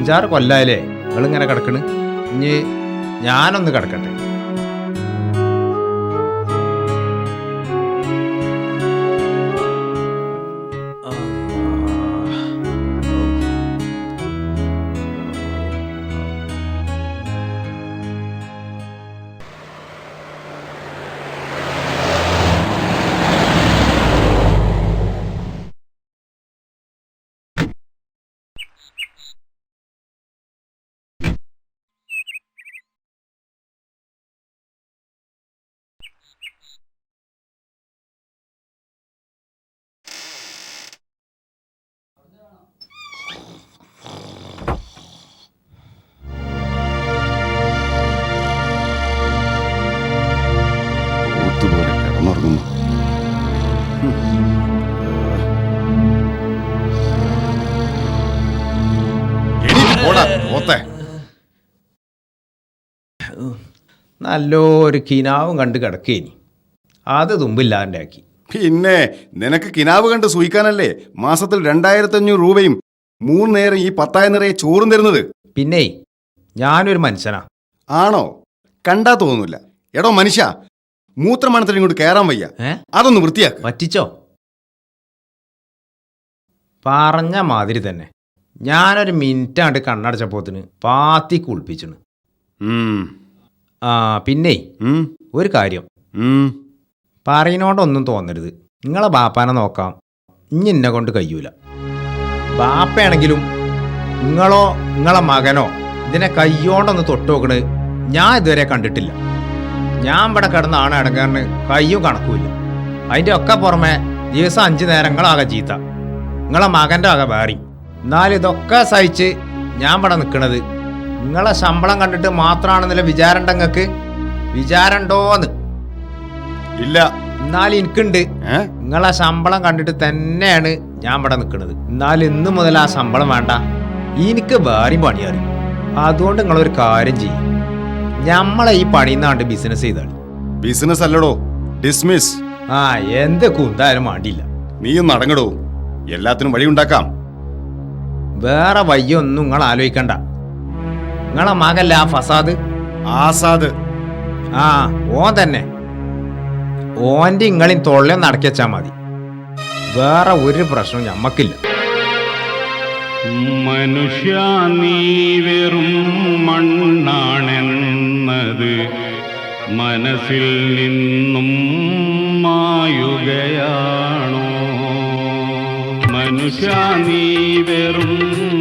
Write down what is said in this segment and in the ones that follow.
5-6 കൊല്ലായാലേ നിങ്ങളിങ്ങനെ കിടക്കണ്. ഇനി ഞാനൊന്ന് കിടക്കട്ടെ. നല്ലൊരു കിനാവും കണ്ട് കിടക്കേനി, അത് തുമ്പില്ലാതെ ആക്കി. പിന്നെ നിനക്ക് കിനാവ് കണ്ട് സൂയിക്കാനല്ലേ മാസത്തിൽ 2500 രൂപയും 3 നേരം ഈ 10 നിറയെ ചോറും തരുന്നത്. പിന്നെ ഞാനൊരു മനുഷ്യനാ. ആണോ? കണ്ടാ തോന്നുന്നില്ല. എടോ മനുഷ്യ, മൂത്രമണത്തിൽ ഇങ്ങോട്ട് കയറാൻ വയ്യ, അതൊന്ന് വൃത്തിയാക്ക്. പറ്റിച്ചോ? പറഞ്ഞ മാതിരി തന്നെ ഞാനൊരു മിനിറ്റാണ്ട് കണ്ണടച്ചപ്പോത്തിന് പാത്തി കുളിപ്പിച്ചിണ്. പിന്നെ ഒരു കാര്യം പറയുന്നോണ്ടൊന്നും തോന്നരുത്. നിങ്ങളെ ബാപ്പാനെ നോക്കാം, ഇനി എന്നെ കൊണ്ട് കഴിയൂല. ബാപ്പയാണെങ്കിലും നിങ്ങളോ നിങ്ങളെ മകനോ ഇതിനെ കയ്യോണ്ടൊന്ന് തൊട്ട് നോക്കണ് ഞാൻ ഇതുവരെ കണ്ടിട്ടില്ല. ഞാൻ ഇവിടെ കിടന്ന അടങ്ങാറിന് കയ്യും കണക്കുമില്ല. അതിൻ്റെ ഒക്കെ പുറമെ ദിവസം 5 നേരങ്ങളാകെ ചീത്ത, നിങ്ങളെ മകൻ്റെ ആകെ വേറി. എന്നാലും ഇതൊക്കെ സഹിച്ച് ഞാൻ ഇവിടെ നിൽക്കണത് നിങ്ങളെ ശമ്പളം കണ്ടിട്ട് മാത്രമാണെന്നല്ല വിചാരം ഉണ്ടെങ്ങൾക്ക്. വിചാരം ഉണ്ടോന്ന്? ഇല്ല. എന്നാലും എനിക്കുണ്ട്. നിങ്ങളെ ശമ്പളം കണ്ടിട്ട് തന്നെയാണ് ഞാൻ ഇവിടെ നിൽക്കുന്നത്. എന്നാലും ഇന്ന് മുതൽ ആ ശമ്പളം വേണ്ട, എനിക്ക് വേറെയും പണിയാറി. അതുകൊണ്ട് നിങ്ങളൊരു കാര്യം ചെയ്യും, നമ്മളെ ഈ പണിന്നാണ്ട് ബിസിനസ് ചെയ്താളി. ബിസിനസ് അല്ലടോ, ഡിസ്മിസ്. എന്ത് കുന്തായാലും വേണ്ടിയില്ല. നീയും നടങ്ങടോ, എല്ലാത്തിനും വഴി ഉണ്ടാക്കാം. വേറെ വയ്യൊന്നും നിങ്ങൾ ആലോചിക്കണ്ട. നിങ്ങളെ മകല്ല ആ ഫസാദ്? ആസാദ്. ഓൻ തന്നെ. ഓൻ്റെ ഇങ്ങളെയും തൊള്ളയൊന്ന് അടക്കിച്ചാ മതി, വേറെ ഒരു പ്രശ്നവും ഞമ്മക്കില്ല. മനുഷ്യ നീ വെറും മണ്ണാണെന്നത് മനസ്സിൽ നിന്നും മായുകയാണോ? മനുഷ്യ നീ വെറും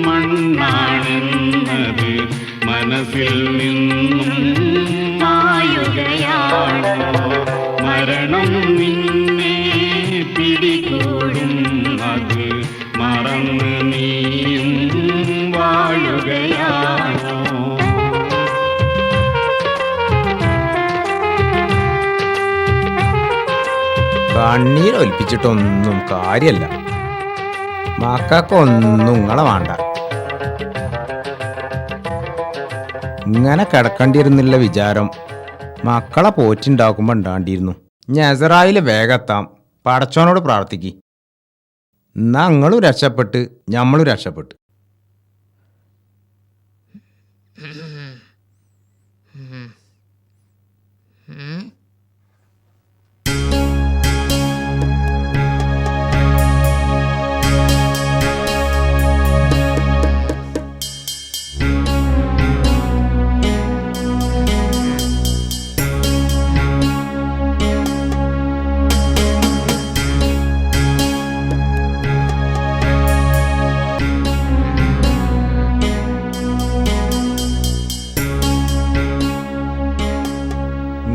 മണ്ണാണെന്നത് മനസ്സിൽ നിന്നും മായുകയാണോ? മരണം നിന്നെ പിടികൂടും, അത് മറന്ന് നീയും വാഴുകയാണോ? കണ്ണീരൊലിപ്പിച്ചിട്ടൊന്നും കാര്യല്ല. മക്കൾക്കൊന്നും നിങ്ങളെ വേണ്ട. ഇങ്ങനെ കിടക്കേണ്ടിയിരുന്നില്ല വിചാരം മക്കളെ പോറ്റുണ്ടാക്കുമ്പോൾ ഉണ്ടാണ്ടിയിരുന്നു. ഞസറായിൽ വേഗത്താം, പടച്ചോനോട് പ്രാർത്ഥിക്ക്. എന്നാ നിങ്ങളും രക്ഷപ്പെട്ട് ഞമ്മളും രക്ഷപ്പെട്ട്.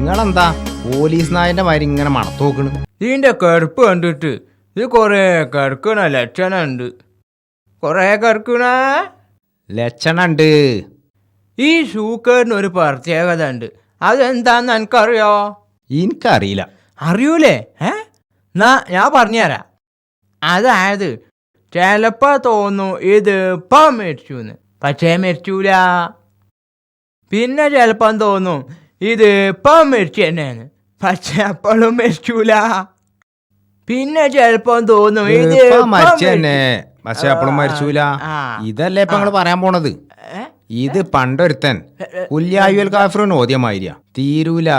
നിങ്ങളെന്താ പോലീസ് നായന്റെ മാതിരി ഇങ്ങനെ മണത്ത് നോക്കണ്? ഇതിന്റെ കറുപ്പ് കണ്ടിട്ട് ഇത് കൊറേ കറുക്കണ ലക്ഷണുണ്ട്. കൊറേ കറുക്കണ ലക്ഷണുണ്ട്. ഈ ഷൂക്കറിന് ഒരു പ്രത്യേകത ഉണ്ട്, അതെന്താന്ന് എനിക്കറിയോ? എനിക്കറിയില്ല. അറിയൂലേ? എന്നാ ഞാൻ പറഞ്ഞുതരാം. അതായത് ചിലപ്പോ തോന്നും ഇത് ഇപ്പം മരിച്ചൂന്ന്, പക്ഷേ മരിച്ചൂല. പിന്നെ ചിലപ്പം തോന്നും ഇത് ഇപ്പം മരിച്ചു തന്നെയാണ്, പക്ഷെ അപ്പോഴും മരിച്ചൂല. പിന്നെ ചിലപ്പം തോന്നും ഇത് മരിച്ചു തന്നെ, പക്ഷെ അപ്പോഴും മരിച്ചൂല. ഇതല്ലേ ഇപ്പൊ നിങ്ങള് പറയാൻ പോണത്. ഇത് പണ്ടൊരുത്തൻ കുല്യായുൽ കാഫിറിന് ഓദ്യമായിരിയ തീരൂല.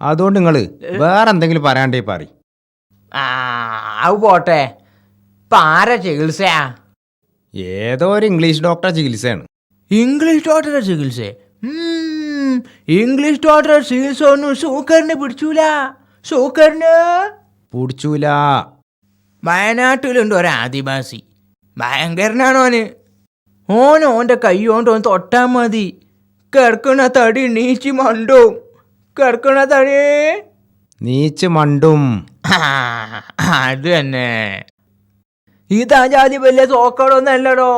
അതുകൊണ്ട് നിങ്ങള് വേറെ എന്തെങ്കിലും പറയാണ്ടേ പറ. അത് പോട്ടെ. ഇപ്പൊ ആരാ ചികിത്സയാ? ഏതോ ഒരു ഇംഗ്ലീഷ് ഡോക്ടറെ ചികിത്സയാണ്. ഇംഗ്ലീഷ് ഡോക്ടറെ ചികിത്സ? ഇംഗ്ലീഷ് ഡോക്ടറെ ചികിത്സ ഒന്നും സൂക്കറിന് പിടിച്ചൂല. സൂക്കറിന് പിടിച്ചൂല. വയനാട്ടിലുണ്ട് ഒരു ആദിവാസി, ഭയങ്കരനാണോന്. ഓന്റെ കൈ കൊണ്ട് ഓൻ തൊട്ടാ മതി, കിടക്കണ തടി നീച്ച് മണ്ടും. കിടക്കണ തടി നീച്ച് മണ്ടും. അത് തന്നെ. ഇതാ ജാതി വലിയ സോക്കടൊന്നല്ലടോ,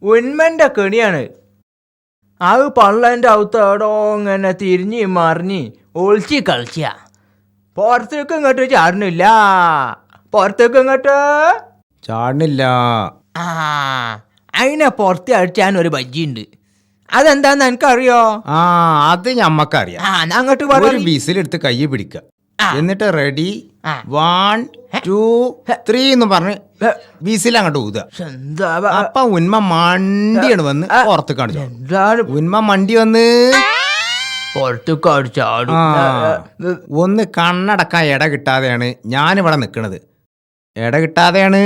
ഉന്മന്റെ കെണിയാണ്. അത് പള്ളന്റെ ഔത്തടോ ഇങ്ങനെ തിരിഞ്ഞ് മറിഞ്ഞ് ഒളിച്ച് കളിച്ച. പുറത്തേക്ക് ഇങ്ങോട്ട് ചാടണില്ല, പുറത്തേക്ക് ഇങ്ങോട്ട് ചാടണില്ല. അതിനെ പുറത്ത് അടിച്ചാൻ ഒരു ബജ്ജിയുണ്ട്. അതെന്താന്ന് എനിക്കറിയോ? അത് ഞമ്മക്കറിയാം. അങ്ങോട്ട് ഒരു ബീസിലെടുത്ത് കൈ പിടിക്കുക, എന്നിട്ട് റെഡി 1 2 3 എന്ന് പറഞ്ഞ് ബീസിൽ അങ്ങോട്ട് ഊതുക. അപ്പൊ ഉന്മ മണ്ടിയാണ് വന്ന് പുറത്ത് കാണിച്ചു. ഉന്മ മണ്ടി വന്ന് പുറത്തേക്ക് അടിച്ചാടും. ഒന്ന് കണ്ണടക്കാൻ ഇട കിട്ടാതെയാണ് ഞാനിവിടെ നിക്കണത്. ഇട കിട്ടാതെയാണ്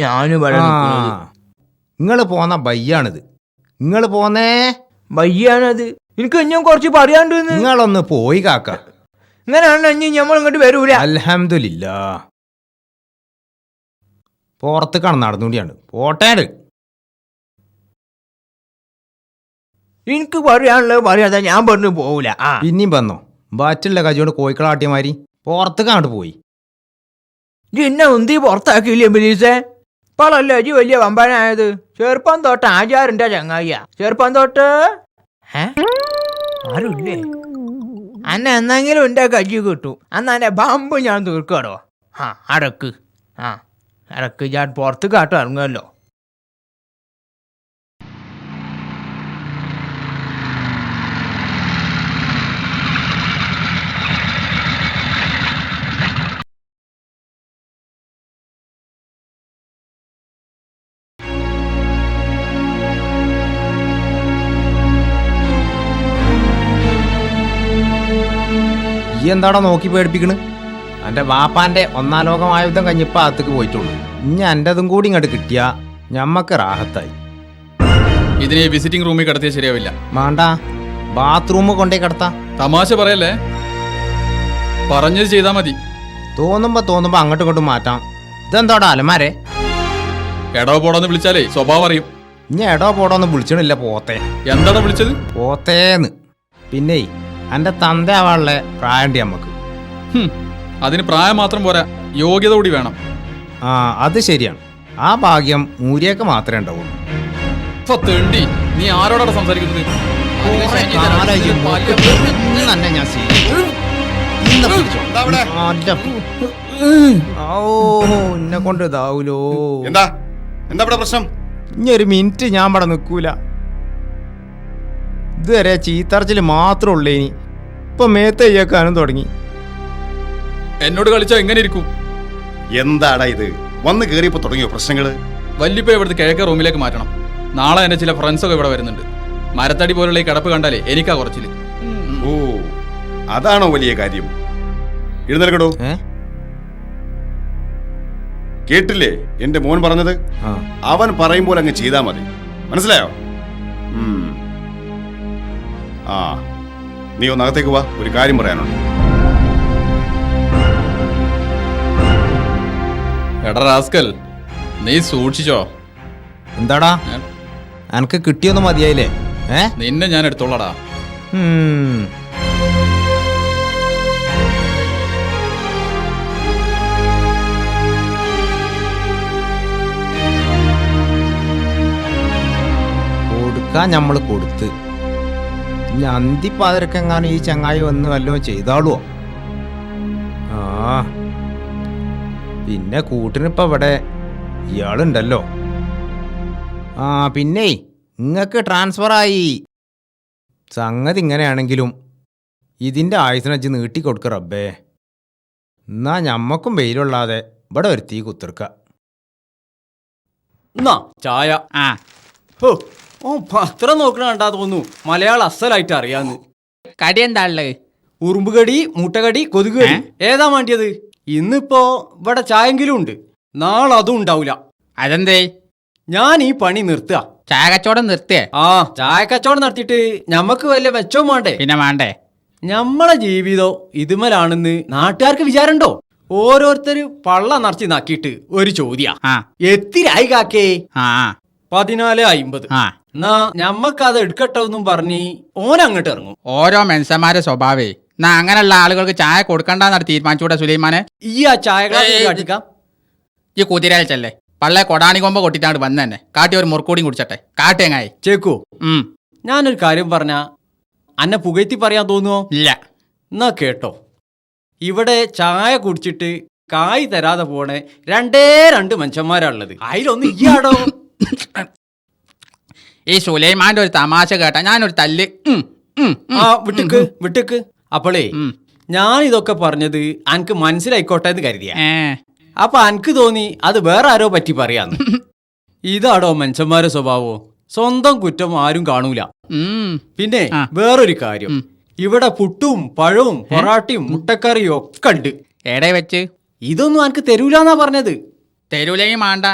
ഞാനിവിടെ. നിങ്ങള് പോന്ന ബയ്യാണിത്. നിങ്ങള് പോന്നേ ബയ്യാണത്. എനിക്ക് ഇനിയും കുറച്ച് പറയാണ്ട്. നിങ്ങളൊന്ന് പോയി കാക്ക. ഇങ്ങനെയാണ് ഇനി നമ്മൾ ഇങ്ങോട്ട് വരൂല. അൽഹംദുലില്ലാ. പുറത്ത് കാണുന്ന നടന്നുകൊണ്ടിയാണ്. പോട്ടേട്. എനിക്ക് പറയാനുള്ളത് പറയാതെ ഞാൻ പറഞ്ഞു പോവൂല. പിന്നെയും വന്നോ ബാറ്റുള്ള കജിയോട് കോഴിക്കളാട്ടിയമാരി പുറത്ത് കാണട്ട് പോയി. ഇന്നെ ഉന്തി പുറത്താക്കിയില്ലേ ബിലീസേ? ഇപ്പോഴല്ലേ അജി വലിയ വമ്പനായത്. ചെറുപ്പം തൊട്ട് ആചാറിന്റെ ചങ്ങായിയാ. ചെറുപ്പം തൊട്ട് ആരുമില്ലേ? അന്നെ എന്നെങ്കിലും എന്റെ കജ്ജി കിട്ടും. അന്ന് എന്റെ ബമ്പ് ഞാൻ തീർക്കാടോ. അടക്ക് അടക്ക് ഞാൻ പുറത്ത് കാട്ടും ഇറങ്ങുമല്ലോ. ഈ എന്താടാ നോക്കി പേടിപ്പിക്കണ്? എൻ്റെ വാപ്പാന്റെ ഒന്നാം ലോകമായുധം കഴിഞ്ഞിപ്പോ അകത്തേക്ക് പോയിട്ടുള്ളൂ. ഇനി എൻ്റെതും കൂടി ഇങ്ങോട്ട് കിട്ടിയാ ഞമ്മക്ക് റാഹത്തായി. ഇതിനെ വിസിറ്റിംഗ് റൂമിൽ കിടത്തിയ ശരിയാവില്ല. വേണ്ട, ബാത്റൂം കൊണ്ടേ കിടത്താ. തമാശ പറയല്ലേ, പറഞ്ഞത് ചെയ്താ മതി. തോന്നുമ്പോ അങ്ങോട്ടും ഇങ്ങോട്ടും മാറ്റാം. ഇതെന്തോടാ അലമാരെ? എടോ പോടോന്ന് വിളിച്ചാലേ സ്വഭാവം അറിയും. ഇനി എടോ പോടോന്ന് വിളിച്ചണില്ല പോത്തെ. എന്താടാ വിളിച്ചത്? പോത്തേന്ന്. പിന്നെ എൻ്റെ തന്തയാവാനുള്ള പ്രായണ്ട് നമുക്ക്. അതിന് പ്രായം മാത്രം പോരാ, യോഗ്യത കൂടി വേണം. അത് ശരിയാണ്. ആ ഭാഗ്യം മൂരിയൊക്കെ മാത്രമേ ഉണ്ടാവുള്ളൂ. തെണ്ടി, നീ ആരോടാണ് സംസാരിക്കുന്നത്? എന്നെ കൊണ്ട് ഇതാവൂലോ. എന്താ എന്താ പ്രശ്നം? ഇനി ഒരു മിനിറ്റ് ഞാൻ ഇവിടെ നിൽക്കൂല. ഇതുവരെ ചീത്തറച്ചിൽ മാത്രം ഉള്ളേനി, ഇപ്പൊ മേത്തയ്യാക്കാനും തുടങ്ങി. എന്നോട് കളിച്ചാ എങ്ങനെ ഇരിക്കും? എന്താടാ ഇത്? വന്ന് കേറിയപ്പോ തുടങ്ങിയോ പ്രശ്നങ്ങള്? വല്യപ്പോ ഇവിടുത്തെ കിഴക്ക് റൂമിലേക്ക് മാറ്റണം. നാളെ എന്റെ ചില ഫ്രണ്ട്സൊക്കെ ഇവിടെ വരുന്നുണ്ട്. മരത്തടി പോലുള്ള ഈ കിടപ്പ് കണ്ടാലേ എനിക്കാ കുറച്ചില്. ഓ, അതാണോ വലിയ കാര്യം? എഴുന്നേൽക്കടോ. കേട്ടില്ലേ എന്റെ മോൻ പറഞ്ഞത്? അവൻ പറയുമ്പോൾ അങ്ങ് ചെയ്താ മതി, മനസ്സിലായോ? നീ ഒന്നകത്തേക്ക് വാ, ഒരു കാര്യം പറയാനുണ്ട്. എടാ റാസ്കൽ, നീ സൂക്ഷിച്ചോ. എന്താടാ എനക്ക് കിട്ടിയൊന്നും മതിയായില്ലേ? നിന്നെ ഞാൻ എടുത്തോളാടാ. കൊടുക്കാൻ ഞമ്മള് കൊടുത്ത് ഇനി അന്തിപ്പാതിരക്കെങ്ങാനും ഈ ചങ്ങായി വന്ന് വല്ലതും ചെയ്താളുവോ? പിന്നെ കൂട്ടിനിപ്പോ ഇവിടെ ഇയാളുണ്ടല്ലോ. പിന്നെ ഇങ്ങക്ക് ട്രാൻസ്ഫറായി. സംഗതി ഇങ്ങനെയാണെങ്കിലും ഇതിൻ്റെ ആയുസിനച്ച് നീട്ടിക്കൊടുക്ക റബ്ബേ. എന്നാ ഞമ്മക്കും വെയിലുള്ളാതെ ഇവിടെ ഒരു തീ കുത്തിർക്ക. എന്നാ ചായ. ആ ഹോ, ഓ പത്രം നോക്കണ കണ്ടാ തോന്നുന്നു മലയാളം അസലായിട്ട് അറിയാന്ന്. കടി എന്താ ഉള്ളത്? ഉറുമ്പുകടി, മുട്ടകടി, കൊതുകുകടി ഏതാ വേണ്ടിയത്? ഇന്നിപ്പോ ഇവിടെ ചായെങ്കിലും ഉണ്ട്, നാളെ അതും ഉണ്ടാവൂല. അതെന്തേ? ഞാൻ ഈ പണി നിർത്തുക. ചായ കച്ചവടം നിർത്തിയേ? ആ, ചായ കച്ചവടം നടത്തിയിട്ട് ഞമ്മക്ക് വല്ല മെച്ചവും വേണ്ടേ? പിന്നെ വേണ്ടേ? ഞമ്മളെ ജീവിതം ഇതുമലാണെന്ന് നാട്ടുകാർക്ക് വിചാരണ്ടോ? ഓരോരുത്തര് പള്ള നിറച്ച് നക്കിയിട്ട് ഒരു ചോദ്യ, ആ എത്തിരായി കാക്കേ? ആ 14:50. ആ എന്നാ ഞമ്മക്കത് എടുക്കട്ടെന്നും പറഞ്ഞ് ഓനങ്ങോട്ട് ഇറങ്ങും. ഓരോ മനുഷ്യന്മാരെ സ്വഭാവേ. എന്നാ അങ്ങനെയുള്ള ആളുകൾക്ക് ചായ കൊടുക്കണ്ടെന്നാണ് തീരുമാനിച്ചൂടെ സുലൈമാനെ? ഈ ആ ചായ ഗ്ലാസ് കാട്ടിക്കാം. ഈ കുതിരയച്ചല്ലേ പള്ളെ കൊടാണി കൊമ്പ് കൊട്ടിട്ടാണ് വന്ന് തന്നെ. കാട്ടി ഒരു മുറുക്കൂടിയും കുടിച്ചട്ടെ. കാട്ടിയങ്ങായി ചേക്കോ, ഞാനൊരു കാര്യം പറഞ്ഞ അന്നെ പുകഴ്ത്തി പറയാൻ തോന്നുവോ? ഇല്ല. എന്നാ കേട്ടോ, ഇവിടെ ചായ കുടിച്ചിട്ട് കായ് തരാതെ പോണേ 2 മനുഷ്യന്മാരാണുള്ളത്. അതിലൊന്ന് ഇയാടോ. ഈ സുലൈമാന്റെ ഒരു തമാശ കേട്ടാ ഞാനൊരു തല്ല്. ആ വിട്ടുക്ക് വിട്ടുക്ക്. അപ്പോളേ ഞാൻ ഇതൊക്കെ പറഞ്ഞത് അനക്ക് മനസ്സിലായിക്കോട്ടെ എന്ന് കരുതിയ. അപ്പൊ അനക്ക് തോന്നി അത് വേറെ ആരോ പറ്റി പറയാന്ന്. ഇതാടോ മനുഷ്യന്മാരെ സ്വഭാവോ? സ്വന്തം കുറ്റം ആരും കാണൂല. പിന്നെ വേറൊരു കാര്യം, ഇവിടെ പുട്ടും പഴവും പൊറാട്ടയും മുട്ടക്കറിയും ഒക്കെ ഉണ്ട്. എടെ വെച്ച്? ഇതൊന്നും അനക്ക് തരൂലെന്നാ പറഞ്ഞത്. തരൂലെങ്കിൽ മാണ്ട.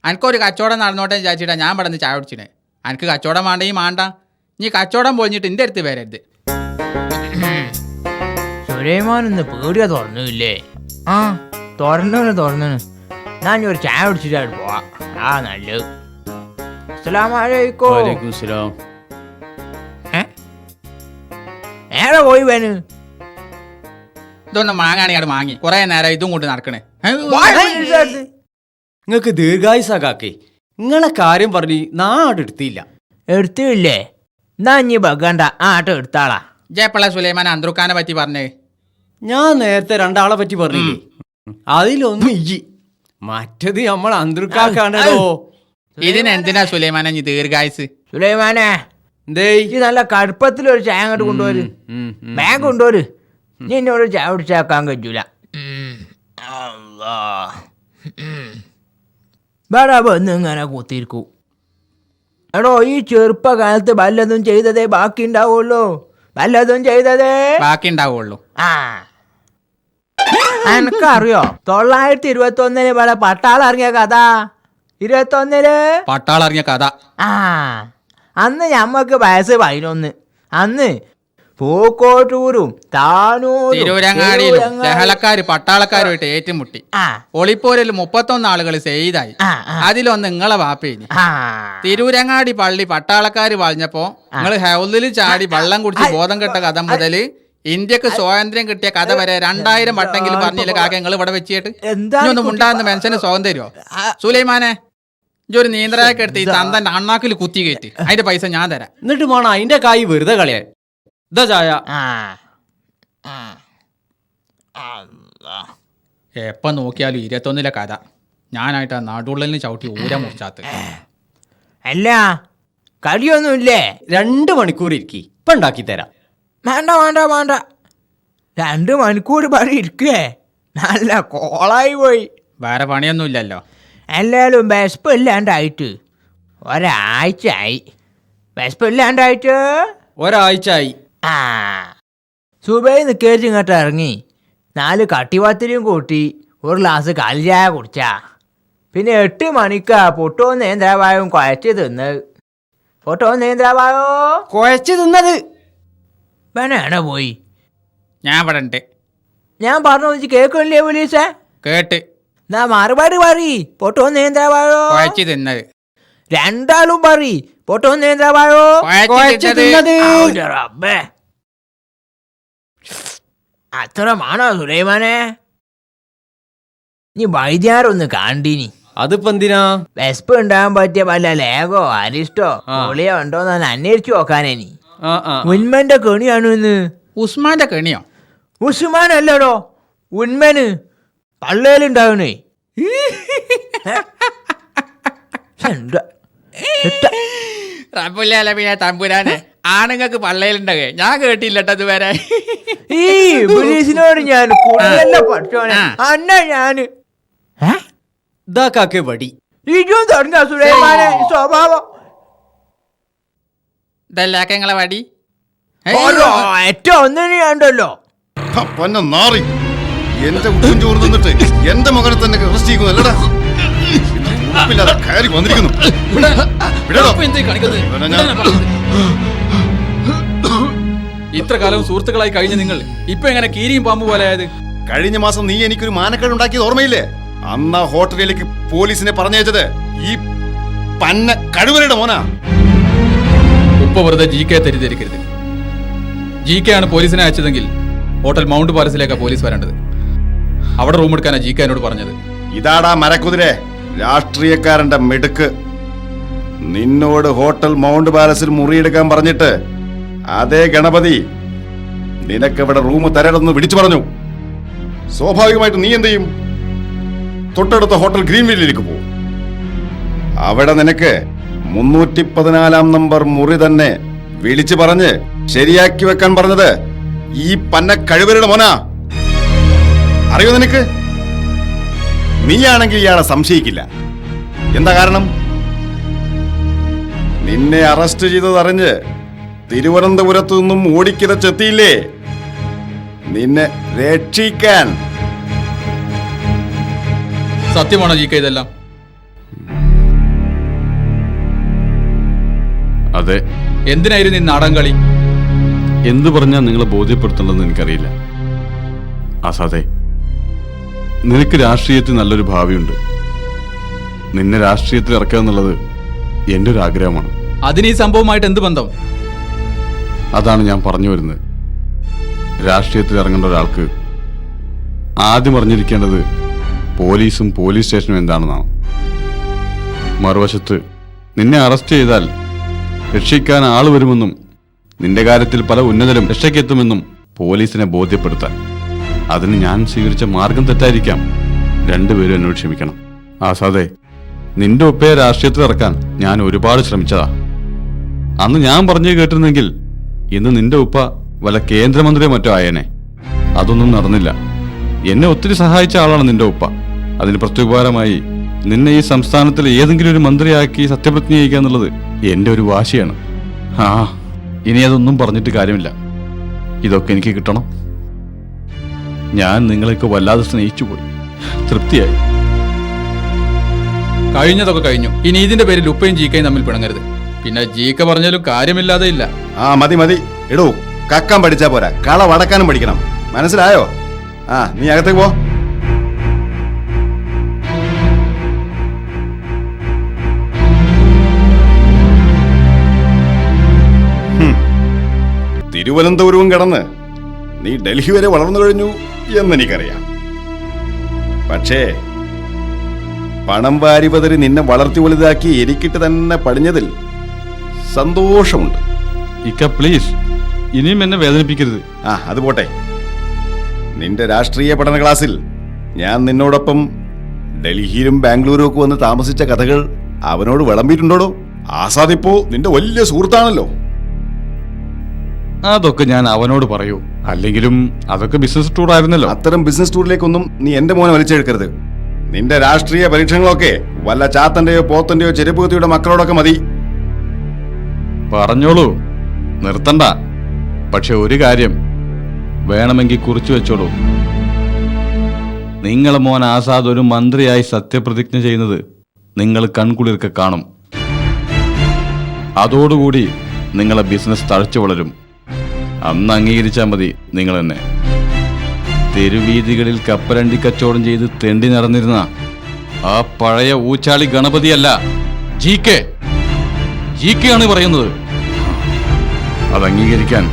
അനക്കൊരു കച്ചവടം നടന്നോട്ടെ വിചാരിച്ചിട്ടാ ഞാൻ ഇവിടെ നിന്ന് ചായ കുടിച്ചിനെ. അനക്ക് കച്ചവടം വേണ്ടെങ്കിൽ മാണ്ട. നീ കച്ചവടം പൊളിഞ്ഞിട്ട് എൻ്റെ അടുത്ത് വരരുത്. സുലൈമാനൊന്ന് പേടിയാ തുറന്നില്ലേ? ആ തുറന്നു. ഞാൻ ഒരു ചായ കുടിച്ചിട്ടാണ് പോവാ. ആ നല്ലത്. അസ്സലാമലൈക്കും. നേരെ പോയി വേന്. ഇതൊന്നും വാങ്ങാണെങ്കിൽ അത് വാങ്ങി കുറെ നേരം ഇതും കൊണ്ട് നടക്കണേ. നിങ്ങക്ക് ദീർഘായുസാകാക്കേ. നിങ്ങളെ കാര്യം പറഞ്ഞ് നാടെടുത്തില്ല. എടുത്തില്ലേ? എന്നാ ഇനി ബഗണ്ട ആട്ടോ എടുത്താളാ. ജയപ്പള്ള സുലൈമാൻ അന്തറുഖാനെ പറ്റി പറഞ്ഞേ. ഞാൻ നേരത്തെ 2 ആളെ പറ്റി പറഞ്ഞില്ലേ? അതിലൊന്ന് ഇയ്യ്, മറ്റത് നമ്മൾ അന്തർക്കാക്കാണോ. ഇതിനെന്തിനാ സുലൈമാനെ നീ ദീർഘായുസ്? സുലൈമാനെ എന്തേ ഈ നല്ല കടുപ്പത്തിലൊരു ചായ അങ്ങോട്ട് കൊണ്ടുപോര്. ബാഗ് കൊണ്ടുപോര്. നീ എന്നോട് ചായ കുടിച്ചാക്കാൻ കഴിയൂല. വേറെ വന്ന് ഇങ്ങനെ കുത്തിയിരിക്കൂ. എടോ, ഈ ചെറുപ്പകാലത്ത് വല്ലതും ചെയ്തതേ ബാക്കി ഉണ്ടാവുള്ളൂ. വല്ലതും ചെയ്തതേ ബാക്കി ഉണ്ടാവുള്ളൂ. ആ എനക്കറിയോ 921 ഇവിടെ പട്ടാളം ഇറങ്ങിയ കഥ. 21 പട്ടാളറിഞ്ഞ കഥ. ആ അന്ന് ഞമ്മക്ക് വയസ്സ് 11. അന്ന് പൂക്കോട്ടൂരും താനൂരും തിരൂരങ്ങാടിയിലും ലഹളക്കാര് പട്ടാളക്കാരുമായിട്ട് ഏറ്റുമുട്ടി. ഒളിപ്പോരിൽ 31 ആളുകൾ ചെയ്തായി. അതിലൊന്ന് നിങ്ങളെ വാപ്പേനി. തിരൂരങ്ങാടി പള്ളി പട്ടാളക്കാര് വളഞ്ഞപ്പോ നിങ്ങൾ ഹൗലിൽ ചാടി വെള്ളം കുടിച്ച് ബോധം കെട്ട കഥ മുതല് ഇന്ത്യക്ക് സ്വാതന്ത്ര്യം കിട്ടിയ കഥ വരെ 2000 വട്ടെങ്കിലും പറഞ്ഞില്ല കാക്ക നിങ്ങൾ ഇവിടെ വെച്ചിട്ട്. ഇതൊന്നും ഉണ്ടാകുന്ന മനുഷ്യന് സ്വാതന്ത്ര്യമോ? സുലൈമാനെ ഇജൊരു നീന്തലൊക്കെ എടുത്ത് ഈ തന്തന്റെ അണ്ണാക്കിൽ കുത്തി കയറ്റി അതിന്റെ പൈസ ഞാൻ തരാം. എന്നിട്ട് വേണം അതിന്റെ കായ് വെറുതെ കളയാൻ. ഇതാ ചായ. എപ്പം നോക്കിയാലും 21 കഥ. ഞാനായിട്ട് ആ നടുള്ളിന് ചവിട്ടി ഊര മുറിച്ചാത്ത്. അല്ല കടിയൊന്നുമില്ലേ? 2 മണിക്കൂർ ഇരിക്കി, ഇപ്പൊ ഉണ്ടാക്കി തരാം. വേണ്ട 2 മണിക്കൂർ പറ ഇരിക്കേ. നല്ല കോളായി പോയി. വേറെ പണിയൊന്നുമില്ലല്ലോ. എല്ലാവരും വിശപ്പില്ലാണ്ടായിട്ട് ഒരാഴ്ചയായി. വിശപ്പില്ലാണ്ടായിട്ട് ഒരാഴ്ച ആയി. ആ സുബൈ നിൽക്കേച്ച് ഇങ്ങോട്ട് ഇറങ്ങി 4 കട്ടിപത്തിരിയും കൂട്ടി ഒരു ഗ്ലാസ് കൽചായ കുടിച്ചാ. പിന്നെ 8 മണിക്കാ പൊട്ടോ നേന്ത്രവായും കുഴച്ച് തിന്ന്. പൊട്ടോ നേന്ത്രവായോ കുഴച്ച് തിന്നത് വേണ പോയി. ഞാൻ ഇവിടെ ഉണ്ട്. ഞാൻ പറഞ്ഞു കേൾക്കണില്ലേ പോലീസേ? കേട്ട്. നാ മറുപടി പറ. പൊട്ടോ നേന്ത്രവായോ കുഴച്ച് തിന്നത്. 2 ആളും പറ. പൊട്ടോ നേന്ത്രവായോ കുഴച്ച് തിന്നത്. റബ്ബേ, അത്രമാണോ സുലൈമാനെ? നീ വൈദ്യാരൊന്ന് കാണ്ടിനി. അതിപ്പോ എന്തിനാ? വെസ്പ് ഉണ്ടാകാൻ പറ്റിയ വല്ല ലേഗോ അരിസ്റ്റോ പൊളിയോ ഉണ്ടോന്ന് അന്വേഷിച്ചു നോക്കാനേനി. ഉന്മന്റെ കെണിയാണു ഇന്ന്. ഉസ്മാന്റെ കെണിയോ? ഉസ്മാൻ അല്ലടോ, ഉന്മന് പള്ളേലുണ്ടാവണേ. റബ്ബുല്ലാലമീനെ തമ്പുരാനെ, ആണുങ്ങൾക്ക് പള്ളയിലുണ്ടകെ ഞാൻ കേട്ടില്ലട്ടോ ഇതുവരെ. ഈ പോലീസിനോട് ഞാൻ കൂടുതല പഠിച്ചോനെ. അന്ന ഞാന് ഇതാ കാക്കേ വടി. ഇജും തുടങ്ങിയ സുലൈമാനെ സ്വഭാവം ഇതല്ലാക്ക നിങ്ങളെ വടി ഏറ്റവും ഒന്നിനും ഉണ്ടല്ലോ. പൊന്ന നാറി, എന്റെ ഉപ്പും ചോറ് തിന്നിട്ട് എന്റെ മകനെ തന്നെ അറസ്റ്റ് ചെയ്യുന്നു അല്ലടാ. ഉറപ്പില്ലാതെ കയറി വന്നിരിക്കുന്നു. വിടടോ. ഇവനെ ഞാൻ- ഇത്ര കാലം സുഹൃത്തുക്കളായി കഴിഞ്ഞ നിങ്ങൾ ഇപ്പൊ എങ്ങനെ കീരിയും പാമ്പ് പോലെ ആയത്? കഴിഞ്ഞ മാസം നീ എനിക്കൊരു മാനക്കേട് ഉണ്ടാക്കിയത് ഓർമ്മയില്ലേ? അന്ന് ആ ഹോട്ടലിലേക്ക് പോലീസിനെ പറഞ്ഞയച്ചത് ഈ പന്ന കഴുവരുടെ മോനാ. ഉപ്പ വെറുതെ GK തെറ്റിദ്ധരിക്കരുത്. GK ആണ് പോലീസിനെ അയച്ചതെങ്കിൽ ഹോട്ടൽ മൗണ്ട് പാലസിലേക്കാ പോലീസ് വരേണ്ടത്. അവിടെ റൂം എടുക്കാനാ GK എന്നോട് പറഞ്ഞത്. ഇതാടാ മരക്കുതിരെ, രാഷ്ട്രീയക്കാരന്റെ മിടുക്ക്. നിന്നോട് ഹോട്ടൽ മൗണ്ട് പാലസിൽ മുറിയെടുക്കാൻ പറഞ്ഞിട്ട് അതേ ഗണപതി നിനക്കിവിടെ റൂം തരണമെന്ന് വിളിച്ചു പറഞ്ഞു. സ്വാഭാവികമായിട്ട് നീ എന്ത് ചെയ്യും? തൊട്ടടുത്ത ഹോട്ടൽ ഗ്രീൻവില്ലിലേക്ക് പോകും. അവിടെ നിനക്ക് 314 നമ്പർ മുറി തന്നെ വിളിച്ചു പറഞ്ഞ് ശരിയാക്കി വെക്കാൻ പറഞ്ഞത് ഈ പന്ന കഴിവരുടെ മോനാ. അറിയോ നിനക്ക്? നീയാണെങ്കിൽ ഇയാളെ സംശയിക്കില്ല. എന്താ കാരണം? നിന്നെ അറസ്റ്റ് ചെയ്തതറിഞ്ഞ് തിരുവനന്തപുരത്തു നിന്നും ഓടിക്കിതച്ചെത്തിയില്ലേ നിന്നെ രക്ഷിക്കാൻ. സത്യമാണോ GK ഇതെല്ലാം? അതെ. എന്തിനായിരുന്നു ഈ നാടൻ കളി? എന്തു പറഞ്ഞാൽ നിങ്ങളെ ബോധ്യപ്പെടുത്തണമെന്ന് എനിക്കറിയില്ല. അസാദേ, നിനക്ക് രാഷ്ട്രീയത്തിൽ നല്ലൊരു ഭാവിയുണ്ട്. നിന്നെ രാഷ്ട്രീയത്തിൽ ഇറക്കുക എന്നുള്ളത് എൻ്റെ ഒരു ആഗ്രഹമാണ്. അതിന് ഈ സംഭവമായിട്ട് എന്ത് ബന്ധം? അതാണ് ഞാൻ പറഞ്ഞു വരുന്നത്. രാഷ്ട്രീയത്തിൽ ഇറങ്ങേണ്ട ഒരാൾക്ക് ആദ്യം അറിഞ്ഞിരിക്കേണ്ടത് പോലീസും പോലീസ് സ്റ്റേഷനും എന്താണെന്നാണ്. മറുവശത്ത് നിന്നെ അറസ്റ്റ് ചെയ്താൽ രക്ഷിക്കാൻ ആൾ വരുമെന്നും നിന്റെ കാര്യത്തിൽ പല ഉന്നതരും രക്ഷയ്ക്കെത്തുമെന്നും പോലീസിനെ ബോധ്യപ്പെടുത്താൻ. അതിന് ഞാൻ സ്വീകരിച്ച മാർഗം തെറ്റായിരിക്കാം. രണ്ടുപേരും എന്നോട് ക്ഷമിക്കണം. ആസാദേ, നിന്റെ ഒപ്പയെ രാഷ്ട്രീയത്തിൽ ഇറക്കാൻ ഞാൻ ഒരുപാട് ശ്രമിച്ചതാ. അന്ന് ഞാൻ പറഞ്ഞു കേട്ടിരുന്നെങ്കിൽ ഇന്ന് നിന്റെ ഉപ്പ വല്ല കേന്ദ്രമന്ത്രിയോ മറ്റോ ആയേനെ. അതൊന്നും നടന്നില്ല. എന്നെ ഒത്തിരി സഹായിച്ച ആളാണ് നിന്റെ ഉപ്പ. അതിന് പ്രത്യുപകാരമായി നിന്നെ ഈ സംസ്ഥാനത്തിലെ ഏതെങ്കിലും ഒരു മന്ത്രിയാക്കി സത്യപ്രതിജ്ഞ ചെയ്യുക എന്നുള്ളത് എൻ്റെ ഒരു വാശിയാണ്. ഇനി അതൊന്നും പറഞ്ഞിട്ട് കാര്യമില്ല. ഇതൊക്കെ എനിക്ക് കിട്ടണം. ഞാൻ നിങ്ങളെയൊക്കെ വല്ലാതെ സ്നേഹിച്ചു പോയി. തൃപ്തിയായി. കഴിഞ്ഞതൊക്കെ കഴിഞ്ഞു. ഇനി ഇതിന്റെ പേരിൽ ഉപ്പയും GKയും തമ്മിൽ പിണങ്ങരുത്. പിന്നെ GK പറഞ്ഞാലും കാര്യമില്ലാതെ ഇല്ല. മതി മതി. എടോ, കക്കാൻ പഠിച്ചാ പോരാ, കള വടക്കാനും പഠിക്കണം. മനസ്സിലായോ? നീ അകത്തേക്ക് പോ. തിരുവനന്തപുരവും കിടന്ന് നീ ഡൽഹി വരെ വളർന്നു കഴിഞ്ഞു എന്നെനിക്കറിയാം. പക്ഷേ പണം വാരി പതറി നിന്നെ വളർത്തി വലുതാക്കി എനിക്കിട്ട് തന്നെ പടിഞ്ഞതിൽ സന്തോഷമുണ്ട്. ഇക്ക പ്ലീസ്, ഇനിയും എന്നെ വേദനിപ്പിക്കരുത്. അത് പോട്ടെ. നിന്റെ രാഷ്ട്രീയ പഠന ക്ലാസ്സിൽ ഞാൻ നിന്നോടൊപ്പം ഡൽഹിയിലും ബാംഗ്ലൂരും ഒക്കെ വന്ന് താമസിച്ച കഥകൾ അവനോട് വിളമ്പിയിട്ടുണ്ടോടോ? ആസാദ് ഇപ്പോ നിന്റെ വലിയ സുഹൃത്താണല്ലോ. അതൊക്കെ ഞാൻ അവനോട് പറയൂ. അല്ലെങ്കിലും അതൊക്കെ ബിസിനസ് ടൂർ ആയിരുന്നല്ലോ. അത്തരം ബിസിനസ് ടൂറിലേക്കൊന്നും നീ എന്റെ മോനെ വലിച്ചെടുക്കരുത്. നിന്റെ രാഷ്ട്രീയ പരീക്ഷണങ്ങളൊക്കെ വല്ല ചാത്തന്റെയോ പോത്തന്റെയോ ചെരുപ്പുകുത്തിയുടെ മക്കളോടൊക്കെ മതി. പറഞ്ഞോളൂ, നിർത്തണ്ട. പക്ഷെ ഒരു കാര്യം വേണമെങ്കിൽ കുറിച്ചു വെച്ചോളൂ. നിങ്ങളെ മോൻ ആസാദ് ഒരു മന്ത്രിയായി സത്യപ്രതിജ്ഞ ചെയ്യുന്നത് നിങ്ങൾ കൺകുളിർക്കെ കാണും. അതോടുകൂടി നിങ്ങളെ ബിസിനസ് തഴച്ചു വളരും. അന്ന് അംഗീകരിച്ചാൽ മതി നിങ്ങൾ തന്നെ. തെരുവീതികളിൽ കപ്പലണ്ടി കച്ചവടം ചെയ്ത് തെണ്ടി നടന്നിരുന്ന ആ പഴയ ഊച്ചാളി ഗണപതിയല്ല GK. GK ആണ് പറയുന്നത്. അത് അംഗീകരിക്കാൻ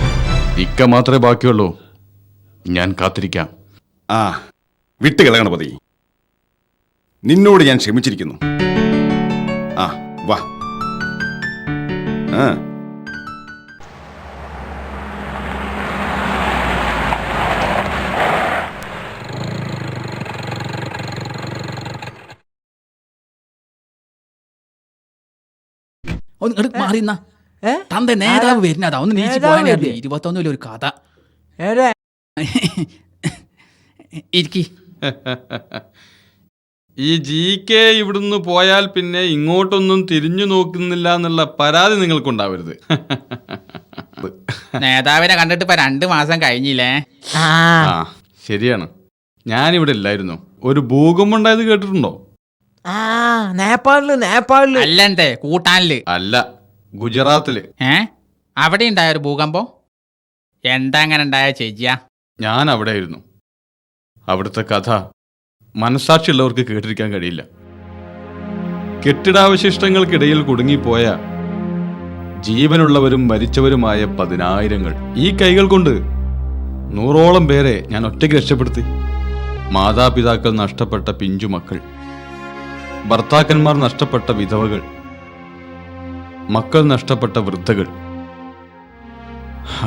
ഇക്ക മാത്രമേ ബാക്കിയുള്ളൂ. ഞാൻ കാത്തിരിക്കാം. വിട്ടുകള ഗണപതി, നിന്നോട് ഞാൻ ക്ഷമിച്ചിരിക്കുന്നു. വാ. ഒന്ന് മാറിന്ന തന്റെ നേതാവ് വരുന്നതാ. ഒന്ന് നീച്ചു പോകാനായിരുന്നു. 21 ഒരു കഥ. ഇരിക്കി. ഈ GK ഇവിടുന്ന് പോയാൽ പിന്നെ ഇങ്ങോട്ടൊന്നും തിരിഞ്ഞു നോക്കുന്നില്ല എന്നുള്ള പരാതി നിങ്ങൾക്കുണ്ടാവരുത്. നേതാവിനെ കണ്ടിട്ട് ഇപ്പൊ 2 മാസം കഴിഞ്ഞില്ലേ? ആ ആ ശരിയാണ്, ഞാനിവിടെ ഇല്ലായിരുന്നു. ഒരു ഭൂകമ്പം ഉണ്ടായത് കേട്ടിട്ടുണ്ടോ? ആ നേപ്പാളില് അല്ലെന്തേ കൂട്ടാനില്? അല്ല, ഗുജറാത്തില്. അവിടെ ഉണ്ടായ ഒരു ഭൂകമ്പം? എന്താ അങ്ങനെ ഉണ്ടായ ചേച്ചിയാ? ഞാൻ അവിടെ ആയിരുന്നു. അവിടുത്തെ കഥ മനസാക്ഷിയുള്ളവർക്ക് കേട്ടിരിക്കാൻ കഴിയില്ല. കെട്ടിടാവശിഷ്ടങ്ങൾക്കിടയിൽ കുടുങ്ങിപ്പോയ ജീവനുള്ളവരും മരിച്ചവരുമായ 10,000-ങ്ങൾ ഈ കൈകൾ കൊണ്ട് 100ഓളം പേരെ ഞാൻ ഒറ്റയ്ക്ക് രക്ഷപ്പെടുത്തി. മാതാപിതാക്കൾ നഷ്ടപ്പെട്ട പിഞ്ചുമക്കൾ, ഭർത്താക്കന്മാർ നഷ്ടപ്പെട്ട വിധവകൾ, മക്കൾ നഷ്ടപ്പെട്ട വൃദ്ധകൾ.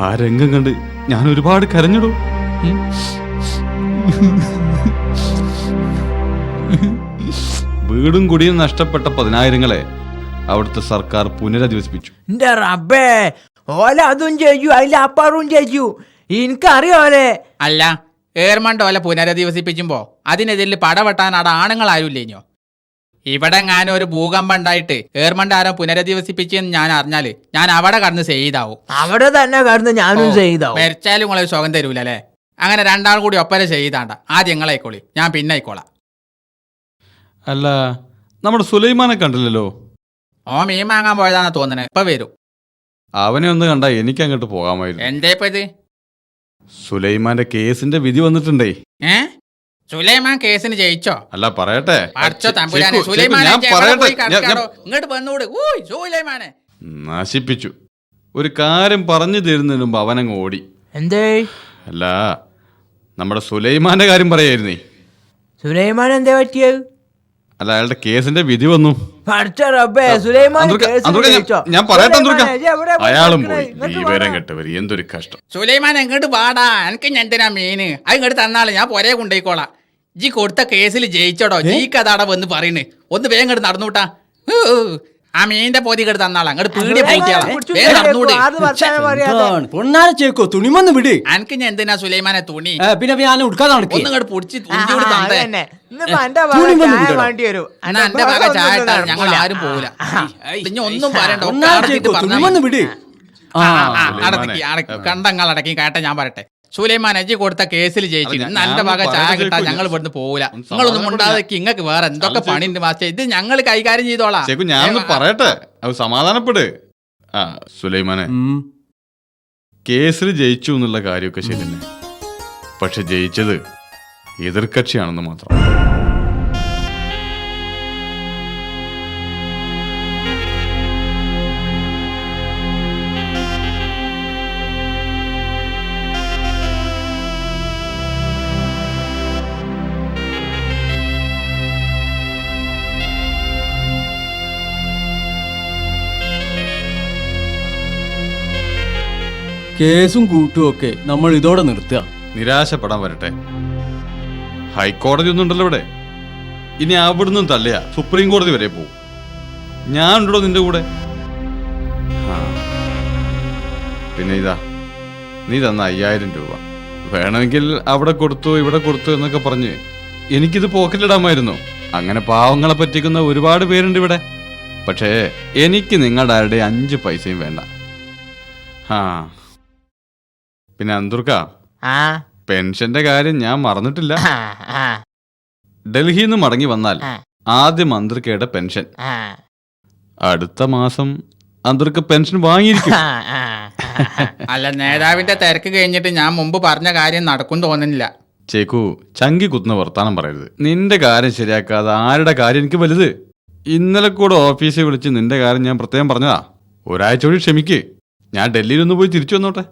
ആ രംഗം കണ്ട് ഞാൻ ഒരുപാട് കരഞ്ഞിടും. വീടും കുടിയും നഷ്ടപ്പെട്ട 10,000-ങ്ങളെ അവിടുത്തെ സർക്കാർ പുനരധിവസിപ്പിച്ചു. എന്റെ റബ്ബേ, ഓല അതും ചെയ്യൂ, അതിന്റെ അപ്പാറും ചെയ്യൂ. എനിക്കറിയോലെ. അല്ല, ഏർമണ്ട് ഓല പുനരധിവസിപ്പിക്കുമ്പോ അതിനെതിരിൽ പടവെട്ടാൻ അവിടെ ആണുങ്ങൾ ആരുമില്ലേഞ്ഞോ? ഇവിടെ ഞാനും ഒരു ഭൂകമ്പം ഉണ്ടായിട്ട് ഏർമണ്ട് ആരോ പുനരധിവസിപ്പിച്ചെന്ന് ഞാൻ അറിഞ്ഞാല് ഞാൻ അവിടെ കടന്ന് ചെയ്താവും. അവിടെ തന്നെ കടന്ന് ഞാനും ചെയ്താവും. മരിച്ചാലും നിങ്ങളൊരു സുഖം തരൂലേ? അങ്ങനെ 2 ആൾ കൂടി ഒപ്പര ചെയ്താണ്ട. ആദ്യം നിങ്ങളായിക്കോളി, ഞാൻ പിന്നെ ആയിക്കോളാം. അല്ല, നമ്മുടെ സുലൈമാനെ കണ്ടില്ലല്ലോ. ഓ മീൻ വാങ്ങാൻ പോയതാണെന്ന് തോന്നണേ. ഇപ്പൊ വരും. അവനെ ഒന്ന് കണ്ടാ എനിക്ക് അങ്ങോട്ട് പോകാമായിരുന്നു. എന്തേ ഇപ്പൊ ഇത്? സുലൈമാന്റെ കേസിന്റെ വിധി വന്നിട്ടുണ്ടേ. സുലൈമാൻ കേസിന് ജയിച്ചോ? അല്ല, പറയട്ടെ. ഇങ്ങോട്ട് വന്നൂട്. സുലൈമാനെ നശിപ്പിച്ചു. ഒരു കാര്യം പറഞ്ഞു തരുന്നതിന് മുമ്പ് അവനങ്ങ് ഓടി. എന്തേ? അല്ല, നമ്മുടെ സുലൈമാന്റെ കാര്യം പറയായിരുന്നേ. സുലൈമാൻ എന്താ പറ്റിയത്? അല്ല, അയാളുടെ കേസിന്റെ വിധി വന്നു. ഞാൻ പറയട്ടെ, അയാളും പോയി. വിവരം കെട്ടവര്, എന്തൊരു കഷ്ടം. സുലൈമാൻ എങ്ങോട്ട് പാടാ? എനിക്ക് എന്തിനാ മീന്? അത് ഇങ്ങോട്ട് തന്നാളെ ഞാൻ പൊരേ കൊണ്ടുപോയിക്കോളാം. ജി കൊടുത്ത കേസിൽ ജയിച്ചോടോ? ജീക്ക് അതാടെ വന്ന് പറയണ്. ഒന്ന് വേഗം ഇങ്ങോട്ട് നടന്നുകൂട്ടാ. ആ മീനിന്റെ പോതി ഇങ്ങോട്ട് തന്നാളാ. അങ്ങോട്ട് പീടിയ ചേക്കോ തുണിമന്ന് വിട്. എനിക്ക് ഞാൻ എന്തിനാ സുലൈമാനെ തുണി? പിന്നെ ഞാൻ ഉടുക്കാതെ ഒന്ന് ഇങ്ങോട്ട് പൊടിച്ച് തന്നേ. എന്റെ വക ചായ ഇട്ടാ ഞങ്ങൾ ആരും പോവില്ല. ഇനി ഒന്നും പറയണ്ട. തുണിമന്ന് വിട്. കണ്ടങ്ങൾ അടക്കി കേട്ട ഞാൻ പറയട്ടെ. സുലൈമാൻ അജി കൊടുത്ത കേസിൽ ജയിച്ചു. എന്റെ വക ചായ കിട്ടാൻ ഞങ്ങൾ ഇവിടുന്ന് പോവില്ല. നിങ്ങളൊന്നും ഉണ്ടാതെ ഇങ്ങക്ക് വേറെ എന്തൊക്കെ പണിയുണ്ട് മാസ്റ്റർ. ഇത് ഞങ്ങൾ കൈകാര്യം ചെയ്തോളാം. ഞാനൊന്ന് പറയട്ടെ, അത് സമാധാനപ്പെട്. ആ സുലൈമാനെ, കേസിൽ ജയിച്ചു എന്നുള്ള കാര്യമൊക്കെ ശരി തന്നെ. പക്ഷെ ജയിച്ചത് എതിർകക്ഷിയാണെന്ന് മാത്രം. കേസും കൂട്ടും ഒക്കെ നമ്മൾ ഇതോടെ നിർത്തുക. നിരാശപ്പെടാൻ വരട്ടെ. ഹൈക്കോടതി ഒന്നും ഉണ്ടല്ലോ ഇവിടെ. ഇനി അവിടുന്ന് തള്ളിയ സുപ്രീം കോടതി വരെ പോവും. ഞാൻ ഉണ്ടോ നിന്റെ കൂടെ? പിന്നെ ഇതാ, നീ തന്ന 5000 രൂപ വേണമെങ്കിൽ അവിടെ കൊടുത്തു ഇവിടെ കൊടുത്തു എന്നൊക്കെ പറഞ്ഞ് എനിക്കിത് പോക്കറ്റിലിടാമായിരുന്നു. അങ്ങനെ പാവങ്ങളെ പറ്റിക്കുന്ന ഒരുപാട് പേരുണ്ട് ഇവിടെ. പക്ഷേ എനിക്ക് നിങ്ങളുടെ ആരുടെ 5 പൈസയും വേണ്ട. പിന്നെ അന്തൂർക്ക, പെൻഷന്റെ കാര്യം ഞാൻ മറന്നിട്ടില്ല. ഡൽഹിയിൽ നിന്ന് മടങ്ങി വന്നാൽ ആദ്യം അന്തൂർക്കയുടെ പെൻഷൻ. അടുത്ത മാസം അന്തൂർക്ക പെൻഷൻ വാങ്ങിയിരിക്കും. അല്ല, നേതാവിന്റെ തിരക്ക് കഴിഞ്ഞിട്ട് ഞാൻ മുമ്പ് പറഞ്ഞ കാര്യം നടക്കും തോന്നുന്നില്ല. ചേക്കു, ചങ്കി കുത്തുന്ന വർത്താനം പറയരുത്. നിന്റെ കാര്യം ശരിയാക്കാതെ ആരുടെ കാര്യം എനിക്ക് വലുത്? ഇന്നലെ കൂടെ ഓഫീസിൽ വിളിച്ച് നിന്റെ കാര്യം ഞാൻ പ്രത്യേകം പറഞ്ഞതാ. ഒരാഴ്ച കൂടി ക്ഷമിക്ക്, ഞാൻ ഡൽഹിയിലൊന്ന് പോയി തിരിച്ചു വന്നോട്ടെ.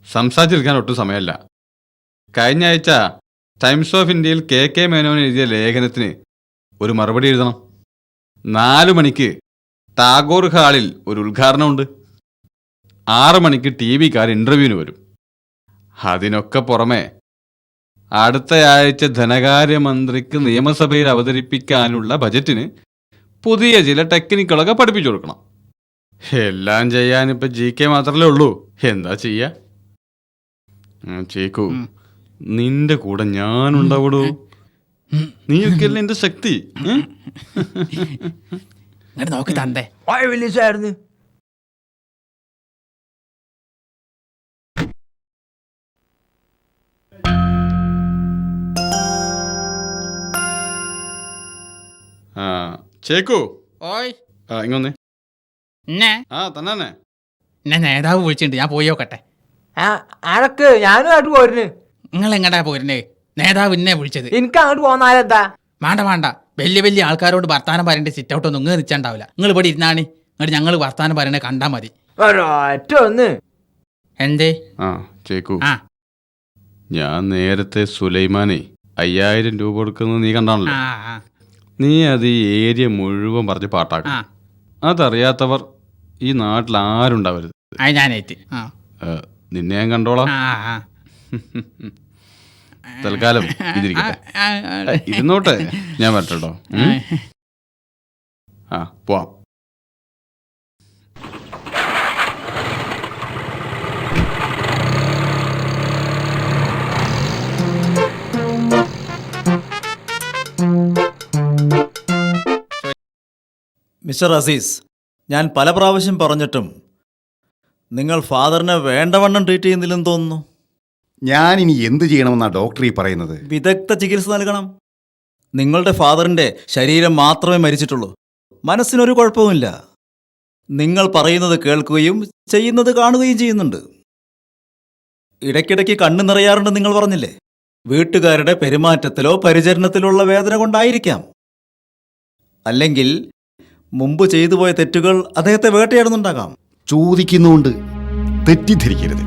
സംസാരിച്ചിരിക്കാൻ ഒട്ടും സമയമല്ല. കഴിഞ്ഞ ആഴ്ച ടൈംസ് ഓഫ് ഇന്ത്യയിൽ KK മേനോൻ എഴുതിയ ലേഖനത്തിന് ഒരു മറുപടി എഴുതണം. 4 മണിക്ക് ടാഗോർ ഹാളിൽ ഒരു ഉദ്ഘാടനമുണ്ട്. 6 മണിക്ക് TV-കാർ ഇന്റർവ്യൂവിന് വരും. അതിനൊക്കെ പുറമെ അടുത്ത ആഴ്ച ധനകാര്യമന്ത്രിക്ക് നിയമസഭയിൽ അവതരിപ്പിക്കാനുള്ള ബജറ്റിന് പുതിയ ചില ടെക്നിക്കുകളൊക്കെ പഠിപ്പിച്ചു കൊടുക്കണം. എല്ലാം ചെയ്യാനിപ്പോ GK മാത്രമല്ലേ ഉള്ളൂ. എന്താ ചെയ്യാ? ചേക്കു, നിന്റെ കൂടെ ഞാനുണ്ടാവൂടൂ. നീയൊക്കെയല്ലേ എന്റെ ശക്തി. ഇങ്ങനെ നോക്കി തന്തേ. ഓയ വലിയ സാറിന് ആ ചേക്കു, ഓയ് ഇങ്ങൊന്നേ. എന്നെ തന്നെ എന്നെ നേതാവ് വിളിച്ചിട്ടുണ്ട്, ഞാൻ പോയി നോക്കട്ടെ. അനക്ക് ഞാനും അങ്ങോട്ട് പോരുന്നു. നിങ്ങൾ എങ്ങടാ പോരുന്നേ? നേതാവ് എന്നെ വിളിച്ചത്. എനിക്ക് അങ്ങോട്ട് പോന്നാലെന്താ? വേണ്ട, വലിയ വലിയ ആൾക്കാരോട് വർത്താനം പറയേണ്ട സിറ്റ് ഔട്ടൊന്നും ഇങ്ങനെ നിൽച്ചാണ്ടാവില്ല. നിങ്ങൾ ഇവിടെ ഇരുന്നാണ്, ഇങ്ങോട്ട് ഞങ്ങൾ വർത്താനം പറയണേ കണ്ടാ മതി. ഒരൊറ്റ ഒന്ന്. എന്തേ? ചേക്കു, ആ ഞാൻ നേരത്തെ സുലൈമാനെ 5000 രൂപ കൊടുക്കുന്നത് നീ കണ്ടാണല്ലോ. ആ നീ അത് ഈ ഏരിയ മുഴുവൻ പറഞ്ഞ് പാട്ടാക്കും. അതറിയാത്തവർ ഈ നാട്ടിൽ ആരുണ്ടാവരുത്. അത് ഞാനേറ്റ്. നിന്നെ ഞാൻ കണ്ടോളാം. തൽക്കാലം ഇതിരിക്കട്ടെ. ഇരുന്നോട്ടെ, ഞാൻ വരട്ടോ. പോവാം. മിസ്റ്റർ അസീസ്, ഞാൻ പല പ്രാവശ്യം പറഞ്ഞിട്ടും നിങ്ങൾ ഫാദറിനെ വേണ്ടവണ്ണം ട്രീറ്റ് ചെയ്യുന്നില്ലെന്ന് തോന്നുന്നു. ഞാനിനി എന്ത് ചെയ്യണമെന്നാണ് ഡോക്ടർ ഈ പറയുന്നത്? വിദഗ്ധ ചികിത്സ നൽകണം. നിങ്ങളുടെ ഫാദറിൻ്റെ ശരീരം മാത്രമേ മരിച്ചിട്ടുള്ളൂ, മനസ്സിനൊരു കുഴപ്പവുമില്ല. നിങ്ങൾ പറയുന്നത് കേൾക്കുകയും ചെയ്യുന്നത് കാണുകയും ചെയ്യുന്നുണ്ട്. ഇടയ്ക്കിടയ്ക്ക് കണ്ണു നിറയാറുണ്ട് നിങ്ങൾ പറഞ്ഞില്ലേ? വീട്ടുകാരുടെ പെരുമാറ്റത്തിലോ പരിചരണത്തിലുള്ള വേദന കൊണ്ടായിരിക്കാം. അല്ലെങ്കിൽ മുമ്പ് ചെയ്തു പോയ തെറ്റുകൾ അദ്ദേഹത്തെ വേട്ടയാടുന്നുണ്ടാകാം. ചോദിക്കുന്നുണ്ട്, തെറ്റിദ്ധരിക്കരുത്.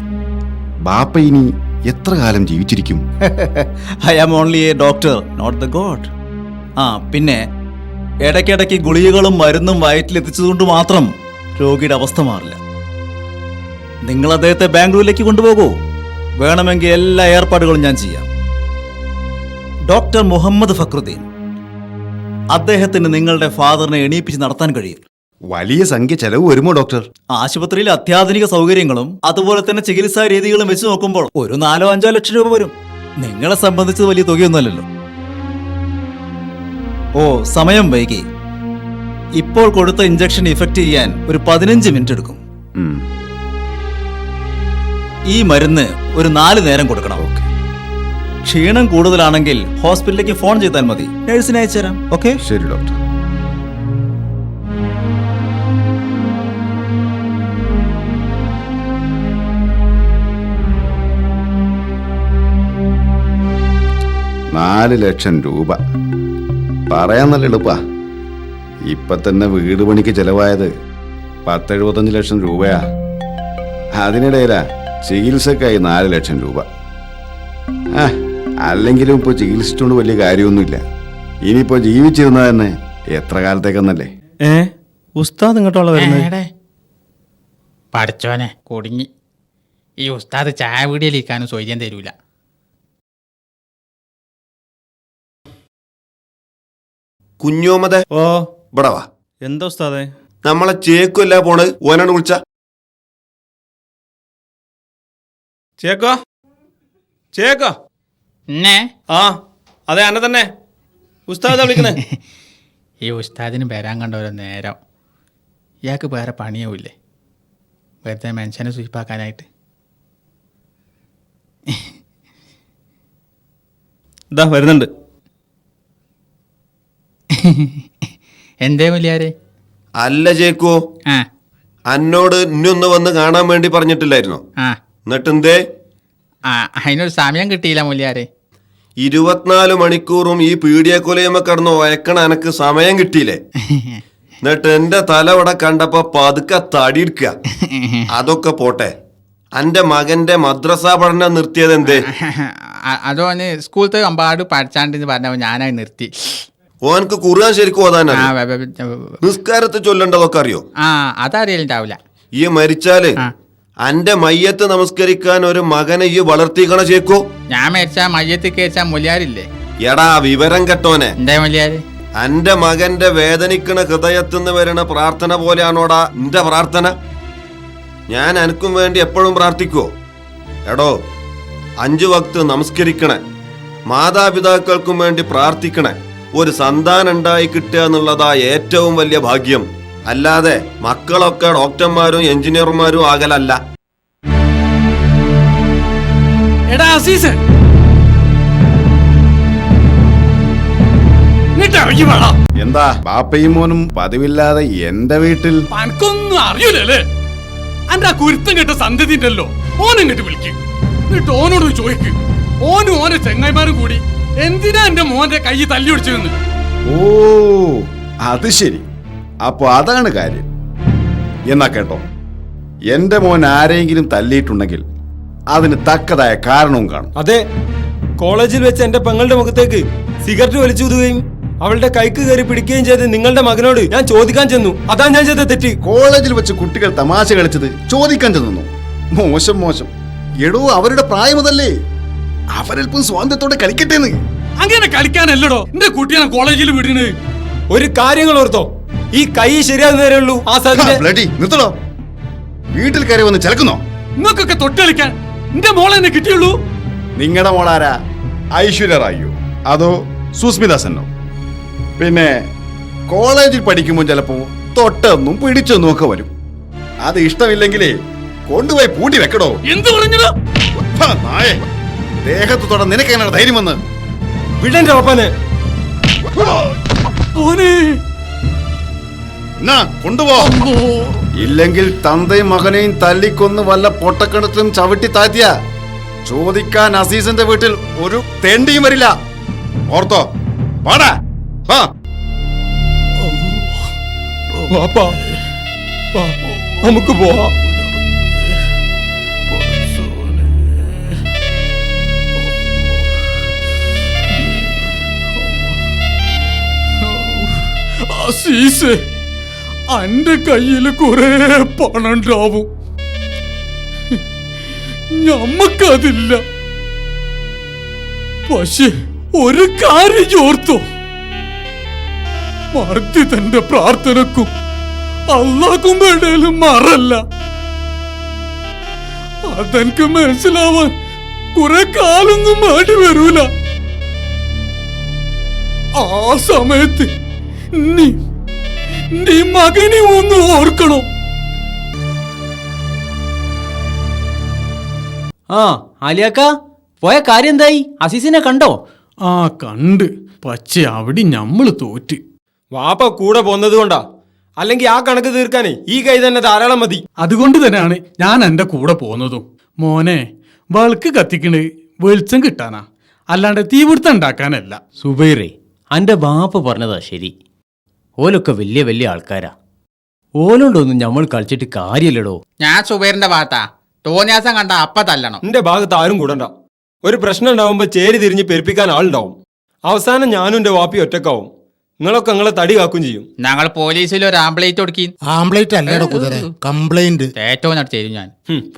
ബാപ്പ ഇനി എത്ര കാലം ജീവിച്ചിരിക്കും? I am only a doctor, not the god. പിന്നെ ഇടയ്ക്കിടയ്ക്ക് ഗുളികകളും മരുന്നും വയറ്റിലെത്തിച്ചതുകൊണ്ട് മാത്രം രോഗിയുടെ അവസ്ഥ മാറില്ല. നിങ്ങൾ അദ്ദേഹത്തെ ബാംഗ്ലൂരിലേക്ക് കൊണ്ടുപോകൂ. വേണമെങ്കിൽ എല്ലാ ഏർപ്പാടുകളും ഞാൻ ചെയ്യാം. ഡോക്ടർ മുഹമ്മദ് ഫക്രുദ്ദീൻ, അദ്ദേഹത്തിന് നിങ്ങളുടെ ഫാദറിനെ എണീപ്പിച്ച് നടത്താൻ കഴിയും. വലിയ സംഖ്യ ചെലവ് വരുമോ ഡോക്ടർ? ആശുപത്രിയിൽ അത്യാധുനിക സൗകര്യങ്ങളും അതുപോലെ തന്നെ ചികിത്സാ രീതികളും വെച്ച് നോക്കുമ്പോൾ ഒരു 4-5 ലക്ഷം രൂപ വരും. നിങ്ങളെ സംബന്ധിച്ച് വലിയ തുകയൊന്നുമല്ലല്ലോ. സമയം വൈകി. ഇപ്പോൾ കൊടുത്ത ഇഞ്ചക്ഷൻ ഇഫക്റ്റ് ചെയ്യാൻ ഒരു 15 മിനിറ്റ് എടുക്കും. ഈ മരുന്ന് ഒരു 4 നേരം കൊടുക്കണം. ക്ഷീണം കൂടുതലാണെങ്കിൽ ഹോസ്പിറ്റലിലേക്ക് ഫോൺ ചെയ്താൽ മതി, നഴ്സിനെ അയച്ചുതരാം. ഓക്കെ? ശരി ഡോക്ടർ. $4 ലക്ഷം പറയാൻ നല്ല എളുപ്പാ. ഇപ്പൊ തന്നെ വീട് പണിക്ക് ചെലവായത് 10-75 ലക്ഷം രൂപയാ. അതിനിടയിലാ ചികിത്സക്കായി 4 ലക്ഷം രൂപ. അല്ലെങ്കിലും ഇപ്പൊ ചികിത്സിച്ചുകൊണ്ട് വലിയ കാര്യമൊന്നുമില്ല. ഇനിയിപ്പോ ജീവിച്ചിരുന്ന തന്നെ എത്ര കാലത്തേക്കെന്നല്ലേ? ഉസ്താദ് ഇങ്ങോട്ടുള്ള വരുന്നത്? പഠിച്ചോനെ കുടുങ്ങി. ഈ ഉസ്താദ് ചായ വീടിയിലിരിക്കാനും സൗകര്യം തരൂല. കുഞ്ഞോമതെ, ഇവിടെ വാ. എന്താ ഉസ്താദേ? നമ്മളെ ചേക്കുമല്ല പോണ്, ഓനാണ് വിളിച്ച. ചേക്കോ ചേക്കോ. അതെ, അന്നെ തന്നെ ഉസ്താദാ വിളിക്കുന്നത്. ഈ ഉസ്താദിന് വരാൻ കണ്ട ഒരു നേരം. ഇയാൾക്ക് വേറെ പണിയാവില്ലേ വെറുതെ മനുഷ്യനെ സൂചിപ്പാക്കാനായിട്ട്? ഇതാ വരുന്നുണ്ട്. എന്തേ മുലിയാരെ? അല്ല ചേക്കോ, അന്നോട് ഇന്നൊന്ന് വന്ന് കാണാൻ വേണ്ടി പറഞ്ഞിട്ടില്ലായിരുന്നോ? എന്നിട്ടെന്തേ? അതിനൊരു സമയം കിട്ടിയില്ല മുലിയാരെ. 24 മണിക്കൂറും ഈ പീഡിയക്കൊലയുമ കിടന്ന് വയക്കണ എനക്ക് സമയം കിട്ടിയില്ലേ? എന്നിട്ട് എന്റെ തല ഇവിടെ കണ്ടപ്പോ പതുക്കെ തടിയെടുക്കുക. അതൊക്കെ പോട്ടെ, അന്റെ മകന്റെ മദ്രസ പഠനം നിർത്തിയത് എന്തേ? അതോന് സ്കൂളത്തെ അമ്പാട് പഠിച്ചാണ്ടെന്ന് പറഞ്ഞപ്പോ ഞാനായി നിർത്തി. ഓനക്ക് ഖുർആൻ ശരിക്കും ഓതാനാ? നിസ്കാരത്തിൽ ചൊല്ലേണ്ടതൊക്കെ അറിയോ? അതറിയലുണ്ടാവില്ല. ഈ മരിച്ചാല് അന്റെ മയ്യത്ത് നമസ്കരിക്കാൻ ഒരു മകനെ ഈ വളർത്തിക്കണ ചേക്കോ? ഞാൻ മരിച്ചാ മയ്യത്ത് കേച്ചാ മുലിയാരില്ലേ? എടാ വിവരം കെട്ടോനെ, എന്താ മുലിയാര്? അന്റെ മകന്റെ വേദനിക്കണ ഹൃദയത്തിന്ന് വരുന്ന പ്രാർത്ഥന പോലെയാണോടാ എന്റെ പ്രാർത്ഥന? ഞാൻ അനക്കും വേണ്ടി എപ്പോഴും പ്രാർത്ഥിക്കുവോ? എടോ, 5 വക്ത് നമസ്കരിക്കണേ, മാതാപിതാക്കൾക്കും വേണ്ടി പ്രാർത്ഥിക്കണേ. ഒരു സന്താനം ഉണ്ടായി കിട്ടുക എന്നുള്ളതാ ഏറ്റവും വലിയ ഭാഗ്യം. അല്ലാതെ മക്കളൊക്കെ ഡോക്ടർമാരും എഞ്ചിനീയർമാരും ആകലല്ല. എടാ അസീസ്, എന്താ ബാപ്പയും മോനും പതിവില്ലാതെ എന്റെ വീട്ടിൽ? അനക്കൊന്നും അറിയില്ലല്ലേ? അന്റെ ആ കുരുത്തം കേട്ട സന്ധ്യതല്ലോ ഓനെങ്ങോട്ട് വിളിക്ക്. എന്നിട്ട് ഓനോട് ചോദിക്ക്, ഓനും ഓനെ ചെങ്ങായിമാരും കൂടി എന്തിനാ എന്റെ മോന്റെ കൈ തല്ലി ഒടിച്ചതെന്ന്. ഓ അത് ശരി, അപ്പൊ അതാണ് കാര്യം. എന്നാ കേട്ടോ, എന്റെ മോൻ ആരെങ്കിലും തല്ലിയിട്ടുണ്ടെങ്കിൽ അതിന് തക്കതായ കാരണവും കാണും. അതെ, കോളേജിൽ വെച്ച് എന്റെ പെങ്ങളുടെ മുഖത്തേക്ക് സിഗരറ്റ് വലിച്ചൂതുകയും അവളുടെ കൈക്ക് കയറി പിടിക്കുകയും ചെയ്ത് നിങ്ങളുടെ മകനോട് ഞാൻ ചോദിക്കാൻ ചെന്നു. അതാ ഞാൻ ചെയ്ത തെറ്റ്. കോളേജിൽ വെച്ച് കുട്ടികൾ തമാശ കളിച്ചത് ചോദിക്കാൻ ചെന്നു. മോശം മോശം. എടോ, അവരുടെ പ്രായമതല്ലേ, അവരൽപ്പം സ്വാതന്ത്ര്യത്തോടെ കളിക്കട്ടേന്ന്. അങ്ങനെ കളിക്കാനല്ലടോ എന്റെ കുട്ടിയെ കോളേജിൽ വിടുന്നത്. ഒരു കാര്യങ്ങൾ ഓർത്തോ, ഈ കൈ ശരിയാകുന്ന നേരമുള്ളൂ ആ സാധ്യത. നിർത്തടോ, വീട്ടിൽ കയറി വന്ന് ചിലക്കുന്നോ? നിങ്ങൾക്കൊക്കെ തൊട്ട് കളിക്കാൻ എന്റെ മോളെ എന്നെ കിട്ടിയുള്ളൂ. നിങ്ങളുടെ മോളാരാ? ഐശ്വര്യ റായിയോ അതോ സുസ്മിത സെന്നോ? പിന്നെ കോളേജിൽ പഠിക്കുമ്പോൾ ചിലപ്പോ തൊട്ടെന്നും പിടിച്ചെന്നും ഒക്കെ വരും. അത് ഇഷ്ടമില്ലെങ്കിലേ കൊണ്ടുപോയി പൂട്ടി വെക്കടോ. എന്ത് പറഞ്ഞത്? നായേ, ദേഹത്ത് തൊട നിനക്ക് എങ്ങനെ ധൈര്യം വന്ന്? വിടന്റെ ഒപ്പനെ കൊണ്ടുപോ. ഇല്ലെങ്കിൽ തന്തയും മകനെയും തല്ലിക്കൊന്ന് വല്ല പൊട്ടക്കിണത്തിലും ചവിട്ടി താത്തിയ ചോദിക്കാൻ അസീസിന്റെ വീട്ടിൽ ഒരു തെണ്ടിയും വരില്ല. ഓർത്തോ? പാടാ. നമുക്ക് പോവാം. അസീസ്, അന്റെ കയ്യില് കുറെ പണം ഉണ്ടാവും, ഞമ്മക്കതില്ല. പക്ഷെ ഒരു കാര്യം ഓർത്തോ, മർദ്ദിതന്റെ പ്രാർത്ഥനക്കും അള്ളാഹ്ക്കും ഇടയിലും മറല്ല. അതെനിക്ക് മനസ്സിലാവാൻ കുറെ കാലൊന്നും വേണ്ടി വരൂല. ആ സമയത്ത് നീ മകനെ ഒന്ന് ഓർക്കണം. ആ ആലിയാക്ക, പോയ കാര്യം എന്തായി? അസീസിനെ കണ്ടോ? ആ കണ്ട്, പക്ഷെ അവിടെ ഞമ്മള് തോറ്റ്. വാപ്പ കൂടെ പോന്നത് കൊണ്ടാ, അല്ലെങ്കിൽ ആ കണക്ക് തീർക്കാനേ ഈ കൈ തന്നെ ധാരാളം മതി. അതുകൊണ്ട് തന്നെയാണ് ഞാൻ എന്റെ കൂടെ പോന്നതും. മോനെ, വിളക്ക് കത്തിക്കണ് വെളിച്ചം കിട്ടാനാ, അല്ലാണ്ട് തീപിടുത്തം ഉണ്ടാക്കാനല്ല. സുബൈറേ, അന്റെ ബാപ്പ പറഞ്ഞതാ ശരി. ഓലൊക്കെ വലിയ വലിയ ആൾക്കാരാ. ഓലോണ്ടൊന്നും നമ്മൾ കളിച്ചിട്ട് കാര്യല്ലടോ. ഞാൻ സുബൈറിന്റെ ഭാഗത്താ. തോന്നിയാസം കണ്ട അപ്പ തല്ലണം. എന്റെ ഭാഗത്ത് ആരും കൂടണ്ട. ഒരു പ്രശ്നം ഉണ്ടാവുമ്പോ ചേരി തിരിഞ്ഞ് പെരുപ്പിക്കാൻ ആളുണ്ടാവും. അവസാനം ഞാനും എന്റെ വാപ്പി ഒറ്റക്കാവും. നിങ്ങളൊക്കെ നിങ്ങളെ തടി കാക്കും ചെയ്യും. ഞങ്ങൾ പോലീസിൽ ഒരു ആംബ്ലേറ്റ് കൊടുക്കി. ആംബ്ലേറ്റ് അല്ലേടോ കുതിരെ, കംപ്ലൈന്റ്. ഏറ്റവും നടത്തിയും ഞാൻ.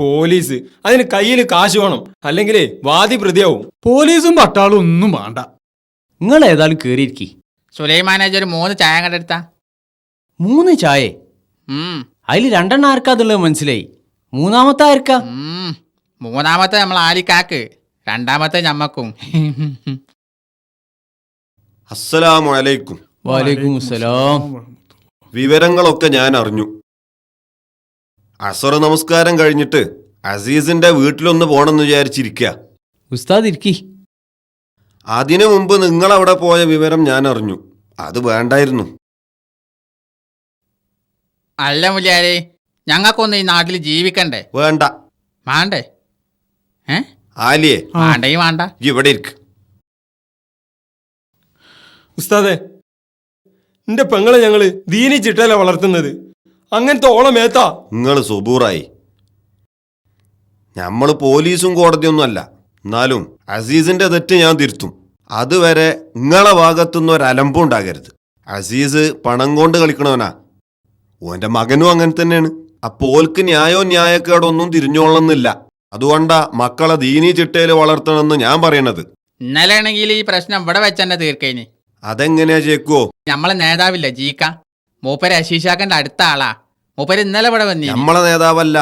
പോലീസ് അതിന് കയ്യിൽ കാശ് വേണം, അല്ലെങ്കിലേ വാദി പ്രതിയാവും. പോലീസും പട്ടാളും ഒന്നും വേണ്ട. നിങ്ങൾ ഏതായാലും കേറിയിരിക്കി. സുലൈമാനേജ് ഒരു 3 ചായ കണ്ടെടുത്താ. 3 ചായ? അതിൽ 2 ആർക്കാന്നുള്ളത് മനസ്സിലായി. മൂന്നാമത്തെ ആർക്കാ? മൂന്നാമത്തെ നമ്മൾ ആലിക്കാക്ക്, രണ്ടാമത്തെ ഞമ്മക്കും. അസ്സലാമു അലൈക്കും. വലൈക്കും അസ്സലാം. വിവരങ്ങളൊക്കെ ഞാൻ അറിഞ്ഞു. അസർ നമസ്കാരം കഴിഞ്ഞിട്ട് അസീസിന്റെ വീട്ടിലൊന്ന് പോണെന്ന് വിചാരിച്ചിരിക്കുക. ഉസ്താദ് ഇരിക്കി. അതിനു മുമ്പ് നിങ്ങൾ അവിടെ പോയ വിവരം ഞാൻ അറിഞ്ഞു. അത് വേണ്ടായിരുന്നു. അല്ല മുല്യാരെ, ഞങ്ങൾക്കൊന്ന് ഈ നാട്ടിൽ ജീവിക്കണ്ടേ? വേണ്ട. വേണ്ടേ? ആലിയെ വേണ്ടേ? വേണ്ട. ഇവിടെ ഇരിക്ക്. ഉസ്താദേ, എന്റെ പെങ്ങളെ ഞങ്ങള് ദീനി ചിട്ടല വളർത്തുന്നത്. അങ്ങനത്തെ ഓളമേത്താ നിങ്ങൾ സുബൂറായി. നമ്മൾ പോലീസും കോടതിയൊന്നും അല്ല. എന്നാലും അസീസിന്റെ തെറ്റ് ഞാൻ തിരുത്തും. അതുവരെ നിങ്ങളെ ഭാഗത്തുനിന്ന് ഒരലമ്പും ഉണ്ടാകരുത്. അസീസ് പണം കൊണ്ട് കളിക്കണവനാ. ഓന്റെ മകനും അങ്ങനെ തന്നെയാണ്. അപ്പോൽക്ക് ന്യായക്കേടൊന്നും തിരിഞ്ഞോളന്നില്ല. അതുകൊണ്ടാ മക്കളെ ദീനി ചിട്ടയിൽ വളർത്തണമെന്ന് ഞാൻ പറയണത്. ഇന്നലെ ആണെങ്കിൽ ഈ പ്രശ്നം ഇവിടെ വെച്ചെന്നെ തീർക്കേനി. അതെങ്ങനെയാ ചേക്കുവോ? നമ്മളെ നേതാവില്ല ജീക്ക, മൂപ്പര് അശീഷാക്കന്റെ അടുത്ത ആളാ. മൂപ്പര് ഇന്നലെ ഇവിടെ വന്നി. നമ്മളെ നേതാവല്ല,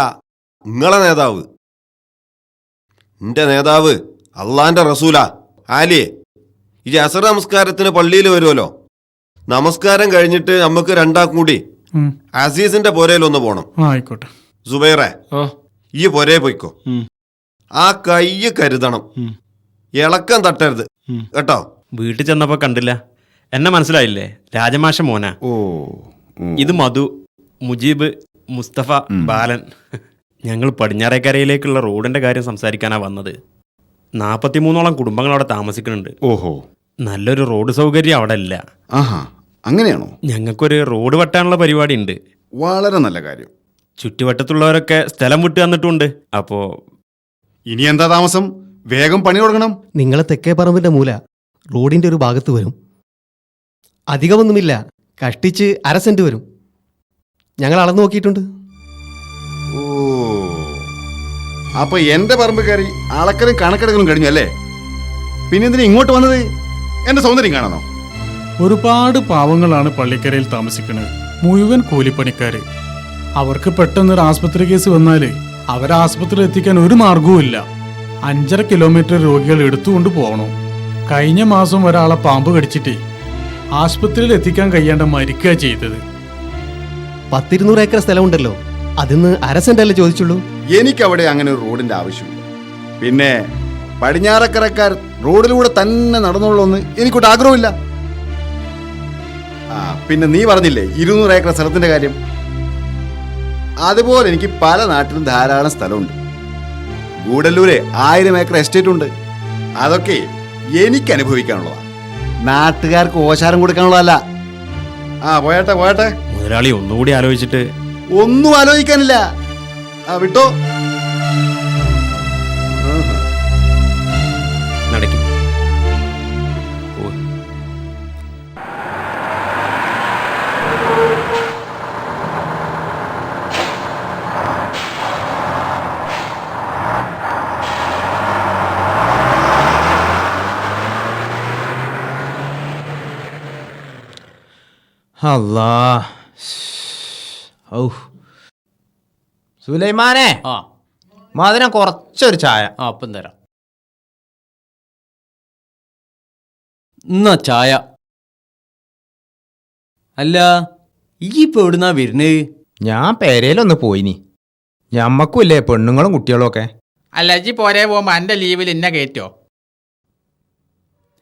നിങ്ങളെ നേതാവ്. എന്റെ നേതാവ് അള്ളാന്റെ റസൂലാ. ആലിയെ ഈ അസർ നമസ്കാരത്തിന് പള്ളിയിൽ വരുമല്ലോ. നമസ്കാരം കഴിഞ്ഞിട്ട് നമുക്ക് രണ്ടാക്കും കൂടി അസീസിന്റെ പൊരയിലൊന്ന് പോണം. ആയിക്കോട്ടെ. സുബൈറെ, ഈ പൊരയെ പോയിക്കോ. ആ കൈ കരുതണം, ഇളക്കം തട്ടരുത് കേട്ടോ. വീട്ടിൽ ചെന്നപ്പോ കണ്ടില്ല. എന്നെ മനസ്സിലായില്ലേ? രാജമാഷ മോനാ. ഓ ഇത് മധു, മുജീബ്, മുസ്തഫ, ബാലൻ. ഞങ്ങൾ പടിഞ്ഞാറേക്കരയിലേക്കുള്ള റോഡിന്റെ കാര്യം സംസാരിക്കാനാ വന്നത്. 43ഓളം കുടുംബങ്ങൾ അവിടെ താമസിക്കുന്നുണ്ട്. ഓഹോ, നല്ലൊരു റോഡ് സൗകര്യം അവിടെ ഇല്ല. ആഹാ, അങ്ങനെയാണോ? ഞങ്ങൾക്കൊരു റോഡ് വെട്ടാനുള്ള പരിപാടി ഉണ്ട്. വളരെ നല്ല കാര്യം. ചുറ്റുവട്ടത്തുള്ളവരൊക്കെ സ്ഥലം വിട്ടു തന്നിട്ടുണ്ട്. അപ്പോ ഇനി എന്താ താമസം? വേഗം പണി തുടങ്ങണം. നിങ്ങളെ തെക്കേ പറമ്പിന്റെ മൂല റോഡിന്റെ ഒരു ഭാഗത്ത് വരും. അധികമൊന്നുമില്ല, കഷ്ടിച്ച് 1/2 സെന്റ് വരും. ഞങ്ങൾ അളന്നു നോക്കിയിട്ടുണ്ട്. ഓ, അപ്പൊ എന്റെ പറമ്പ് കയറി അളക്കലും കണക്കെടുക്കലും കഴിഞ്ഞു അല്ലേ? പിന്നെന്തിനാ ഇങ്ങോട്ട് വന്നത്? എന്റെ സൗന്ദര്യം കാണാനോ? ഒരുപാട് പാവങ്ങളാണ് പള്ളിക്കരയിൽ താമസിക്കുന്നത്, മുഴുവൻ കൂലിപ്പണിക്കാര്. അവർക്ക് പെട്ടെന്നൊരു ആസ്പത്രി കേസ് വന്നാല് അവരെ ആസ്പത്രിയിൽ എത്തിക്കാൻ ഒരു മാർഗവും ഇല്ല. 5.5 കിലോമീറ്റർ രോഗികൾ എടുത്തുകൊണ്ട് പോകണം. കഴിഞ്ഞ മാസം ഒരാളെ പാമ്പ് കടിച്ചിട്ട് ആസ്പത്രിയിൽ എത്തിക്കാൻ കഴിയാണ്ട് മരിക്കുക ചെയ്തത്. 10-200 ഏക്കർ സ്ഥലമുണ്ടല്ലോ, അതിന്ന് 1/2 സെന്റ് അല്ലേ ചോദിച്ചുള്ളൂ. എനിക്കവിടെ അങ്ങനെ ഒരു റോഡിന്റെ ആവശ്യമില്ല. പിന്നെ പടിഞ്ഞാറക്കരക്കാർ റോഡിലൂടെ തന്നെ നടന്നോളൂന്ന് എനിക്കൊട്ട് ആഗ്രഹമില്ല. ആ, പിന്നെ നീ പറഞ്ഞില്ലേ 200 ഏക്കർ സ്ഥലത്തിന്റെ കാര്യം? അതുപോലെ എനിക്ക് പല നാട്ടിലും ധാരാളം സ്ഥലമുണ്ട്. ഗൂഡല്ലൂര് 1000 ഏക്കർ എസ്റ്റേറ്റ് ഉണ്ട്. അതൊക്കെ എനിക്ക് അനുഭവിക്കാനുള്ളതാ, നാട്ടുകാർക്ക് ഓശാരം കൊടുക്കാനുള്ളതല്ല. ആ, പോയട്ടെ പോയട്ടെ. മുതലാളി ഒന്നുകൂടി ആലോചിച്ചിട്ട്. ഒന്നും ആലോചിക്കാനില്ല. ആ, വിട്ടോ. നടക്കും. അല്ലാ, ഔ. സുലൈമാനെ, ആ മധുരം കുറച്ചൊരു ചായ. അപ്പം തരാം. എന്നാ ചായ. അല്ല, ഈ ഇപ്പൊ എവിടുന്നാ വരുന്നത്? ഞാൻ പേരയിലൊന്ന് പോയിനി. ഞമ്മക്കും ഇല്ലേ പെണ്ണുങ്ങളും കുട്ടികളും ഒക്കെ. അല്ല, ഇജ്ജി പോരേ പോകുമ്പോ എന്റെ ലീവിൽ എന്നെ കയറ്റോ?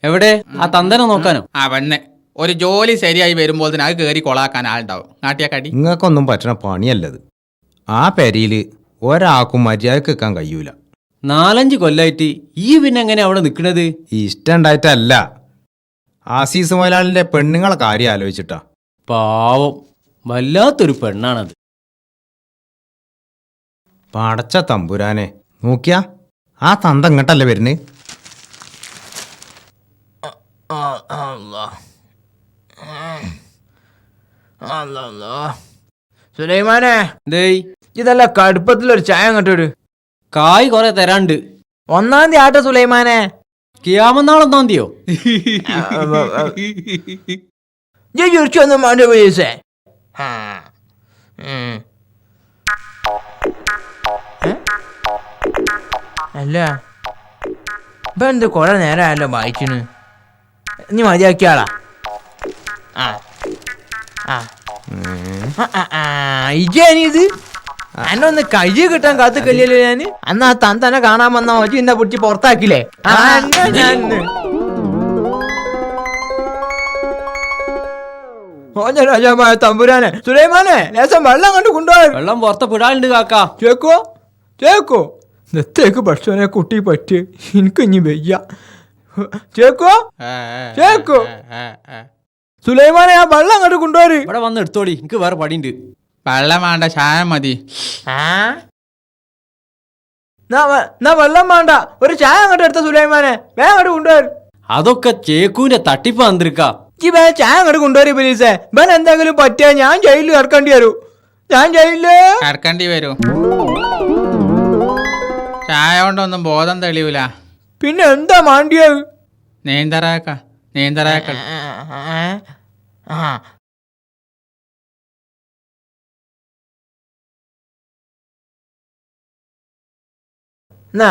എവിടെ? ആ തന്തനെ നോക്കാനോ? ആ വന്ന് ഒരു ജോലി ശരിയായി വരുമ്പോൾ അത് കയറി കൊളാക്കാൻ ആളുണ്ടാവും. നാട്ടിയാക്കടി നിങ്ങൾക്കൊന്നും പറ്റണ പണിയല്ലത്. ആ പെരയില് ഒരാൾക്കും മര്യാദക്ക് വെക്കാൻ കഴിയൂല. 4-5 കൊല്ലായിട്ട് ഈ പിന്നെ എങ്ങനെ അവിടെ നിൽക്കണത്? ഇഷ്ടണ്ടായിട്ടല്ല, ആസീസ് മുതലാളിന്റെ പെണ്ണുങ്ങളെ കാര്യം ആലോചിച്ചിട്ടാ. പാവം, വല്ലാത്തൊരു പെണ്ണാണത്. പടച്ച തമ്പുരാനെ, നോക്കിയാ ആ തന്ത ഇങ്ങോട്ടല്ലേ വരുന്നത്. സുലൈമാനെ, ഡേയ്, ഇതല്ല കടുപ്പത്തിലൊരു ചായ അങ്ങോട്ടൊരു. കായ് കൊറേ തരാണ്ട്. 1-ാം തീയതി ആട്ടെ സുലൈമാനെ. കിയാമന്നാൾ 1-ാം തീയോ? ചുരിച്ചൊന്നും വേണ്ട പൈസേ. അല്ല, ഇപ്പൊ എന്ത് കൊറേ നേരമല്ലോ വായിച്ചിന്. നീ മതിയാക്കിയാളാ. ഇജാനിത് എന്നെ ഒന്ന് കഴി കിട്ടാൻ കാത്തു കല്യല്ലോ ഞാന്. അന്ന് ആ തന്തനെ കാണാൻ വന്ന മജി എന്നെ പിടിച്ച് പുറത്താക്കില്ലേ. രാജാമായ തമ്പുരാനെ, സുലൈമാനെ, ലേശം വെള്ളം കണ്ടു കൊണ്ടുപോയി. വെള്ളം പുറത്ത് പിടാനുണ്ട് കാക്ക. ചേക്കോ ചേക്കോ, നെത്തേക്ക് ഭക്ഷണെ കുട്ടി പറ്റി എനിക്ക് ഇനി വയ്യ. ചേക്കോ ചേക്കോ, സുലൈമാനെ ആ വെള്ളം അങ്ങോട്ട് കൊണ്ടുപോര്. ഇവിടെ വന്ന് എടുത്തോടി, എനിക്ക് വേറെ പണിയുണ്ട്. വെള്ളം വേണ്ട, ചായ മതി. വെള്ളം വേണ്ട, ഒരു ചായ അങ്ങോട്ട് എടുത്ത സുലൈമാനെ, വേ അങ്ങോട്ട് കൊണ്ടുപോര്. അതൊക്കെ ചേക്കൂന്റെ തട്ടിപ്പ് വന്നിരിക്ക. വേ ചായ അങ്ങോട്ട് കൊണ്ടുപോര് പോലീസേ. ഇവൻ എന്തെങ്കിലും പറ്റിയാ ഞാൻ ജയിലിൽ ഇറക്കേണ്ടി വരൂ. ഞാൻ ജയിലില് ഇറക്കേണ്ടി വരൂ. ചായ കൊണ്ടൊന്നും ബോധം തെളിയൂല. പിന്നെ എന്താ മാണ്ടിയത്? നീന്തറാക്ക നീന്തറാക്ക. എന്നാ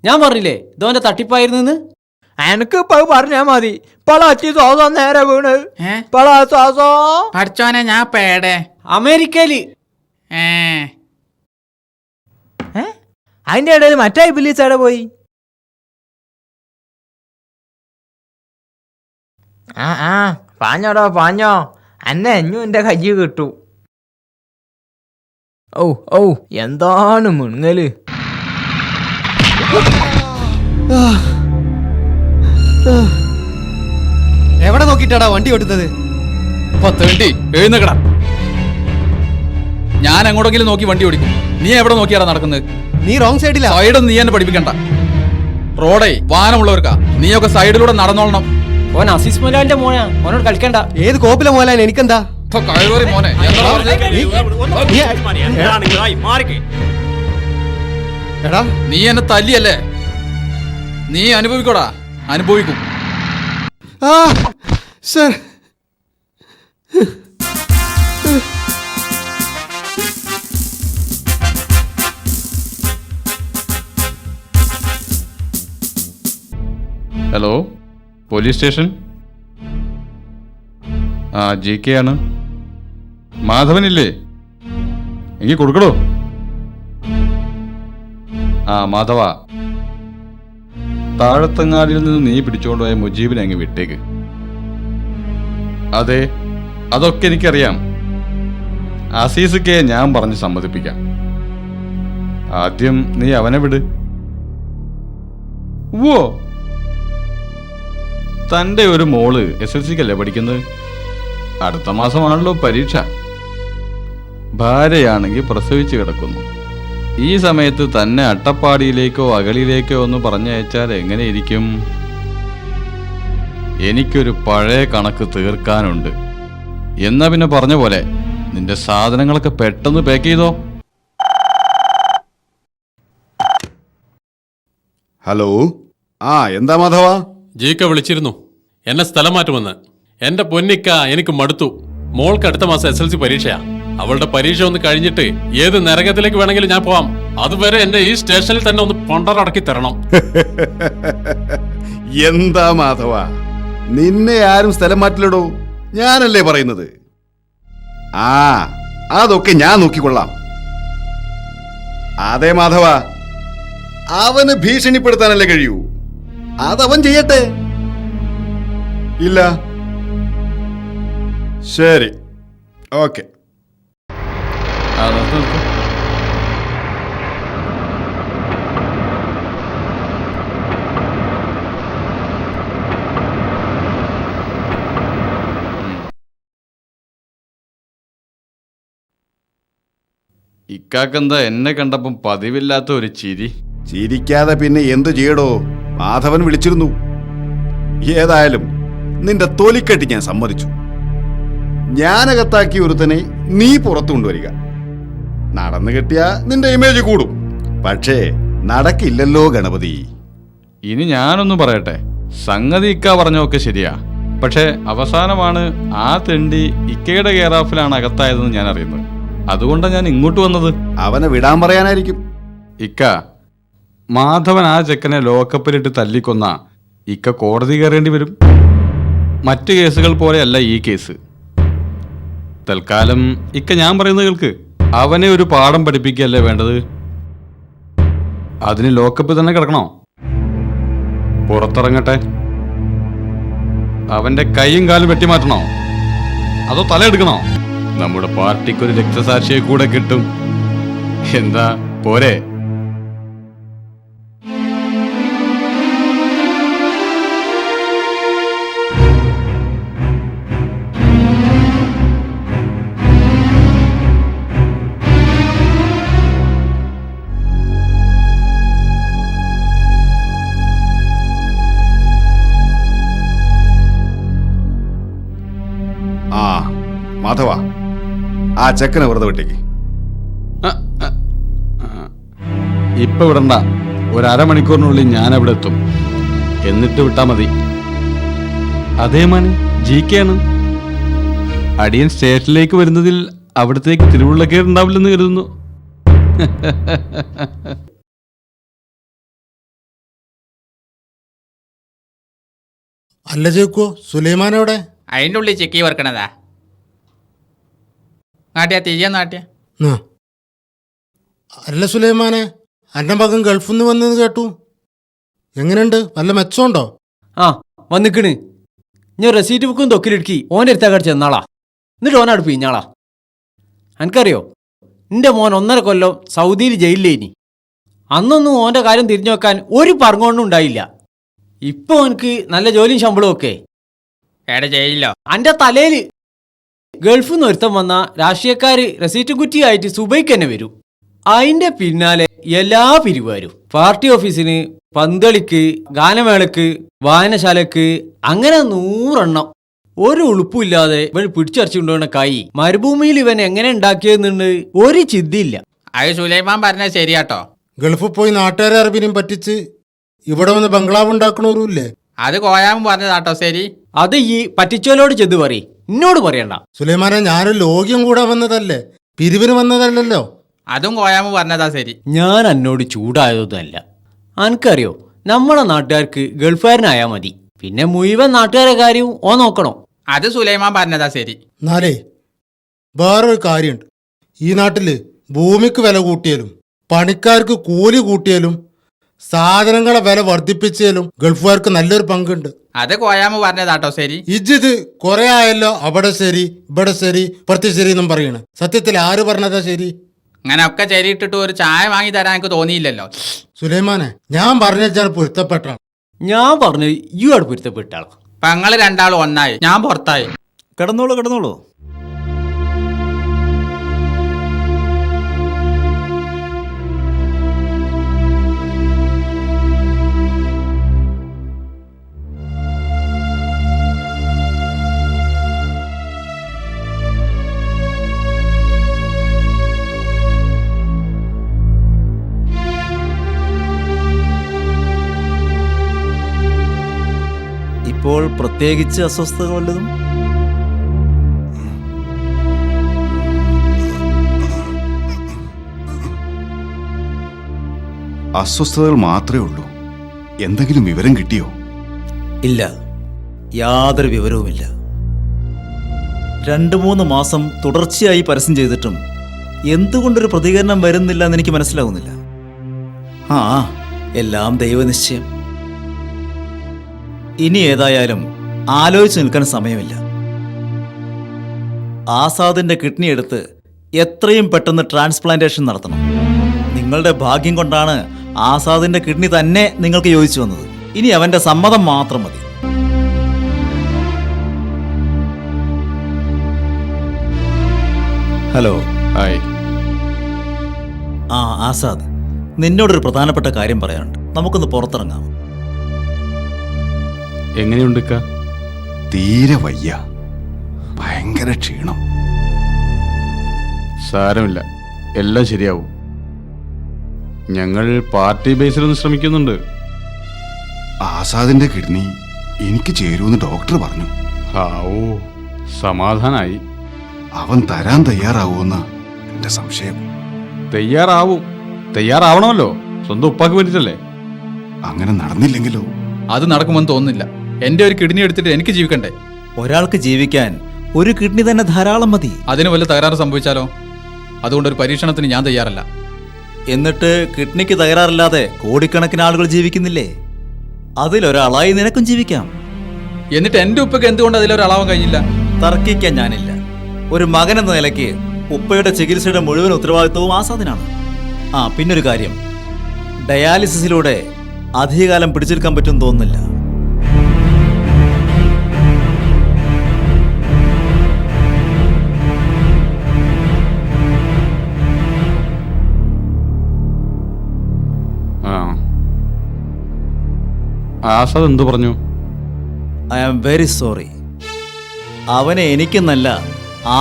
ഞാൻ പറഞ്ഞില്ലേ ഇതോന്റെ തട്ടിപ്പായിരുന്നു. എനക്ക് ഇപ്പൊ പറഞ്ഞാ മതി. പളാച്ചി സോസോ നേരെ വീണ്. പളാ സോസോ പഠിച്ചോനെ ഞാൻ പേടെ അമേരിക്കയില്. അതിന്റെ ഇടയിൽ മറ്റേ ഇബിലീസ് എവിടെ പോയി? ആ പാഞ്ഞോടോ പാഞ്ഞോ, അന്നെ എഞ്ഞു എന്റെ കയ്യ് കിട്ടു. ഓ എന്താണ് മുണുങ്ങല്. എവിടെ നോക്കിട്ടാടാ വണ്ടി ഓടുന്നത്? എഴുന്നേക്കടാ. ഞാൻ എങ്ങോട്ടെങ്കിലും നോക്കി വണ്ടി ഓടിക്കും. നീ എവിടെ നോക്കിയാടാ നടക്കുന്നത്? നീ റോങ് സൈഡിലാ. സൈഡൊന്നും നീ എന്നെ പഠിപ്പിക്കണ്ട. റോഡേ വാനമുള്ളവർക്കാ. നീയൊക്കെ സൈഡിലൂടെ നടന്നോളണം. ഓൻ അസീസ് മൊലാലിന്റെ മോനാ, ഓനോട് കളിക്കണ്ട. ഏത് കോപ്പിലെ മോലാൻ എനിക്കെന്താ? മോനെ എടാ നീ എന്നെ തല്ലിയല്ലേ? നീ അനുഭവിക്കോടാ, അനുഭവിക്കും. Sir hello, police station. ആ GK ആണ്. മാധവനില്ലേ? എങ്കിൽ കൊടുക്കടോ. ആ മാധവ, താഴത്തങ്ങാടിയിൽ നിന്ന് നീ പിടിച്ചുകൊണ്ടുപോയ മുജീബിനെ അങ്ങ് വിട്ടേക്ക്. അതെ, അതൊക്കെ എനിക്കറിയാം. അസീസക്കെ ഞാൻ പറഞ്ഞ് സമ്മതിപ്പിക്കാം. ആദ്യം നീ അവനെ വിട്. ഓ, തൻ്റെ ഒരു മോള് SSLCക്കല്ലേ പഠിക്കുന്നത്? അടുത്ത മാസമാണല്ലോ പരീക്ഷ. ഭാര്യയാണെങ്കിൽ പ്രസവിച്ച് കിടക്കുന്നു. ഈ സമയത്ത് തന്നെ അട്ടപ്പാടിയിലേക്കോ അകളിയിലേക്കോ ഒന്ന് പറഞ്ഞയച്ചാൽ എങ്ങനെയിരിക്കും? എനിക്കൊരു പഴയ കണക്ക് തീർക്കാനുണ്ട്. എന്നാ പിന്നെ പറഞ്ഞ പോലെ നിന്റെ സാധനങ്ങളൊക്കെ പെട്ടെന്ന് പാക്ക് ചെയ്തോ. ഹലോ, എന്താ മാധവ? GK വിളിച്ചിരുന്നു, എന്നെ സ്ഥലം മാറ്റുമെന്ന്. എന്റെ പൊന്നിക്ക, എനിക്ക് മടുത്തു. മോൾക്ക് അടുത്ത മാസം SSLC പരീക്ഷയാ. അവളുടെ പരീക്ഷ ഒന്ന് കഴിഞ്ഞിട്ട് ഏത് നരകത്തിലേക്ക് വേണമെങ്കിലും ഞാൻ പോവാം. അതുവരെ എന്റെ ഈ സ്റ്റേഷനിൽ തന്നെ ഒന്ന് പണ്ടറടക്കി തരണം. എന്താ മാധവ, നിന്നെ ആരും സ്ഥലം മാറ്റില്ലടോ, ഞാനല്ലേ പറയുന്നത്. അതൊക്കെ ഞാൻ നോക്കിക്കൊള്ളാം. അതെ മാധവ, അവന് ഭീഷണിപ്പെടുത്താനല്ലേ കഴിയൂ. അതവൻ ചെയ്യട്ടെ. ഇല്ല, ശരി, ഓക്കെ. ഇക്കാക്കെന്താ എന്നെ കണ്ടപ്പം പതിവില്ലാത്ത ഒരു ചിരി? ചിരിക്കാതെ പിന്നെ എന്തു ചെയ്യടോ? മാധവൻ വിളിച്ചിരുന്നു. ഏതായാലും നിന്റെ തൊലിക്കെട്ടി ഞാൻ സമ്മതിച്ചു. ഞാനകത്താക്കിയ ഒരുത്തനെ നീ പുറത്തു കൊണ്ടുവരിക. നടന്നു കിട്ടിയ നിന്റെ ഇമേജ് കൂടും. പക്ഷേ നടക്കില്ലല്ലോ ഗണപതി. ഇനി ഞാനൊന്ന് പറയട്ടെ. സംഗതി ഇക്ക പറഞ്ഞൊക്കെ ശരിയാ. പക്ഷെ അവസാനമാണ് ആ തെണ്ടി ഇക്കയുടെ കെയർ ഓഫിലാണ് അകത്തായതെന്ന് ഞാൻ അറിയുന്നത്. അതുകൊണ്ടാണ് ഞാൻ ഇങ്ങോട്ട് വന്നത്. അവനെ വിടാൻ പറയാനായിരിക്കും. ഇക്ക, മാധവൻ ആ ചെക്കനെ ലോക്കപ്പിലിട്ട് തല്ലിക്കൊന്ന ഇക്ക കോടതി കയറേണ്ടി വരും. മറ്റു കേസുകൾ പോലെയല്ല ഈ കേസ്. തൽക്കാലം ഇക്ക ഞാൻ പറയുന്നത് കേൾക്ക്. അവനെ ഒരു പാഠം പഠിപ്പിക്കുകയല്ലേ വേണ്ടത്. അതിന് ലോക്കപ്പ് തന്നെ കിടക്കണോ? പുറത്തിറങ്ങട്ടെ. അവന്റെ കൈയും കാലും വെട്ടിമാറ്റണോ? അതോ തലയെടുക്കണോ? നമ്മുടെ പാർട്ടിക്കൊരു രക്തസാക്ഷിയെ കൂടെ കിട്ടും. എന്താ പോരെ? മാധവ, ആ ചെക്കനെ വെറുതെ വിട്ടേക്ക്. ഇപ്പൊ വിടണ്ട. ഒരു അരമണിക്കൂറിനുള്ളിൽ ഞാൻ അവിടെ എത്തും. എന്നിട്ട് വിട്ടാ മതി. അതേ മാന് GK ആണ്. അടിയൻ സ്റ്റേഷനിലേക്ക് വരുന്നതിൽ അവിടത്തേക്ക് തിരുവുള്ളക്കേടുണ്ടാവില്ലെന്ന് കരുതുന്നു. അല്ല ചേക്കോ, സുലൈമാനോടെ? അതിൻ്റെ ഉള്ളിൽ ചിക്കി വറക്കണതാ. നാട്ടിയാ തിരിയാ നാട്ടിയാ. അല്ല സുലൈമാനെ, അന്റെ മകൻ ഗൾഫിൽ നിന്ന് വന്നെന്ന് കേട്ടു. എങ്ങനെയുണ്ട്? വല്ല മെച്ചമുണ്ടോ? ആ വന്നിക്കണ്. ഞാൻ റെസീറ്റ് ബുക്കും തൊക്കിലിടുക്കി ഓൻ്റെ അടുത്താക്കാട് ചെന്നാളാ. എന്നിട്ട് ഓനാട് പിഞ്ഞാളാ. എനിക്കറിയോ, എൻ്റെ മോൻ 1.5 കൊല്ലം സൗദിയിൽ ജയിലിലേനി. അന്നൊന്നും ഓൻ്റെ കാര്യം തിരിഞ്ഞു വെക്കാൻ ഒരു പറങ്ങോണ്ടും ഉണ്ടായില്ല. ഇപ്പൊ ഓനക്ക് നല്ല ജോലിയും ശമ്പളവും ഒക്കെ. എവിടെ ജയിലിലോ? എൻ്റെ തലയിൽ ഗൾഫിൽ നിന്ന് ഒരുത്തം വന്ന രാഷ്ട്രീയക്കാര് റെസീറ്റ് കുറ്റിയായിട്ട് സുബൈക്ക് തന്നെ വരും. അതിന്റെ പിന്നാലെ എല്ലാ പിരിവാരും പാർട്ടി ഓഫീസിന്, പന്തളിക്ക്, ഗാനമേളക്ക്, വായനശാലക്ക്, അങ്ങനെ 100 എണ്ണം. ഒരു ഉളുപ്പില്ലാതെ ഇവൻ പിടിച്ചരച്ചുകൊണ്ടുപോണ കൈ മരുഭൂമിയിൽ ഇവൻ എങ്ങനെ ഉണ്ടാക്കിയെന്നുണ്ട് ഒരു ചിന്തയില്ല. അത് സുലൈമാൻ പറഞ്ഞത് ശരിയാട്ടോ. ഗൾഫിൽ പോയി നാട്ടുകാരെ അറബിനെയും പറ്റിച്ച് ഇവിടെ വന്ന് ബംഗ്ലാവ് ഉണ്ടാക്കണവരുമില്ലേ? അത് കോയാമൻ പറഞ്ഞതാട്ടോ ശരി. അത് ഈ പറ്റിച്ചോലോട് ചെന്ന് പറയും, എന്നോട് പറയണ്ട. സുലൈമാനെ, ഞാനൊരു ലോക്യം കൂടെ വന്നതല്ലേ, പിരിവിന് വന്നതല്ലല്ലോ. അതും കോയാമൻ പറഞ്ഞതാ ശരി. ഞാൻ എന്നോട് ചൂടായതൊന്നുമല്ല. എനിക്കറിയോ, നമ്മളെ നാട്ടുകാർക്ക് ഗൾഫുകാരനായാൽ മതി, പിന്നെ മുഴുവൻ നാട്ടുകാരെ കാര്യവും ഓ നോക്കണം. അത് സുലൈമാൻ പറഞ്ഞതാ ശരി. എന്നാലേ വേറൊരു കാര്യമുണ്ട്. ഈ നാട്ടില് ഭൂമിക്ക് വില കൂട്ടിയാലും പണിക്കാർക്ക് കൂലി കൂട്ടിയാലും സാധനങ്ങളെ വില വർദ്ധിപ്പിച്ചാലും ഗൾഫുകാർക്ക് നല്ലൊരു പങ്കുണ്ട്. അത് കോയാമൻ പറഞ്ഞതാട്ടോ ശരി. ഇജിത് കുറെ ആയല്ലോ അവിടെ ശരി ഇവിടെ ശരി പുറത്ത് ശരി എന്നും പറയണ്. സത്യത്തിൽ ആര് പറഞ്ഞതാ ശരി? അങ്ങനെ ഒക്കെ ശരിയിട്ടിട്ട് ഒരു ചായ വാങ്ങി തരാൻ എനിക്ക് തോന്നിയില്ലല്ലോ. സുലൈമാനെ, ഞാൻ പറഞ്ഞാൽ പൊരുത്തപ്പെട്ടാണ്. ഞാൻ പറഞ്ഞു യു അവിടെ പൊരുത്തപ്പെട്ടാളാ. അപ്പൊ ഞങ്ങള് രണ്ടാളും ഒന്നായി, ഞാൻ പുറത്തായി. കിടന്നോളൂ കിടന്നോളൂ. ഇപ്പോൾ പ്രത്യേകിച്ച് അസ്വസ്ഥത വല്ലതും? അസ്വസ്ഥതകൾ മാത്രമേ ഉള്ളൂ. എന്തെങ്കിലും വിവരം കിട്ടിയോ? ഇല്ല, യാതൊരു വിവരവുമില്ല. 2-3 മാസം തുടർച്ചയായി പരസ്യം ചെയ്തിട്ടും എന്തുകൊണ്ടൊരു പ്രതികരണം വരുന്നില്ല എന്ന് എനിക്ക് മനസ്സിലാവുന്നില്ല. ആ, എല്ലാം ദൈവനിശ്ചയം. ഇനി ഏതായാലും ആലോചിച്ച് നിൽക്കാൻ സമയമില്ല. ആസാദിന്റെ കിഡ്നി എടുത്ത് എത്രയും പെട്ടെന്ന് ട്രാൻസ്പ്ലാന്റേഷൻ നടത്തണം. നിങ്ങളുടെ ഭാഗ്യം കൊണ്ടാണ് ആസാദിന്റെ കിഡ്നി തന്നെ നിങ്ങൾക്ക് യോജിച്ചു വന്നത്. ഇനി അവന്റെ സമ്മതം മാത്രം മതി. ഹലോ. ഹായ്. ആ ആസാദ്, നിന്നോടൊരു പ്രധാനപ്പെട്ട കാര്യം പറയാനുണ്ട്. നമുക്കൊന്ന് പുറത്തിറങ്ങാം. എങ്ങനെയുണ്ട്? തീരെ വയ്യ, ഭയങ്കര ക്ഷീണം. സാരമില്ല, എല്ലാം ശരിയാവും. ഞങ്ങൾ പാർട്ടി ബേസിലൊന്ന് ശ്രമിക്കുന്നുണ്ട്. ആസാദിന്റെ കിഡ്നി എനിക്ക് ചേരുമെന്ന് ഡോക്ടർ പറഞ്ഞു. ഓ, സമാധാനായി. അവൻ തരാൻ തയ്യാറാവുമെന്ന് എന്റെ സംശയം. തയ്യാറാവണമല്ലോ, സ്വന്തം ഉപ്പാക്ക് വേണ്ടിട്ടല്ലേ. അങ്ങനെ നടന്നില്ലെങ്കിലോ? അത് നടക്കുമെന്ന് തോന്നുന്നില്ല. എന്റെ ഒരു കിഡ്നി എടുത്തിട്ട് എനിക്ക് ജീവിക്കണ്ടേ? ഒരാൾക്ക് ജീവിക്കാൻ ഒരു കിഡ്നി തന്നെ ധാരാളം മതി. അതിന് വല്ല തകരാറ് സംഭവിച്ചാലോ? അതുകൊണ്ട് ഒരു പരീക്ഷണത്തിന് ഞാൻ തയ്യാറല്ല. എന്നിട്ട് കിഡ്നിക്ക് തകരാറില്ലാതെ കോടിക്കണക്കിന് ആളുകൾ ജീവിക്കുന്നില്ലേ? അതിലൊരാളായി നിനക്കും ജീവിക്കാം. എന്നിട്ട് എന്റെ ഉപ്പയ്ക്ക് എന്തുകൊണ്ട് അതിലൊരാളാവാൻ കഴിഞ്ഞില്ല? തർക്കിക്കാൻ ഞാനില്ല. ഒരു മകൻ എന്ന നിലയ്ക്ക് ഉപ്പയുടെ ചികിത്സയുടെ മുഴുവൻ ഉത്തരവാദിത്വവും ആസാദിനാണ്. ആ, പിന്നൊരു കാര്യം, ഡയാലിസിസിലൂടെ അധികകാലം പിടിച്ചെടുക്കാൻ പറ്റുമെന്ന് തോന്നുന്നില്ല. ആസാദ് എന്തു പറഞ്ഞു? I am very sorry. അവനെ എനിക്കെന്നല്ല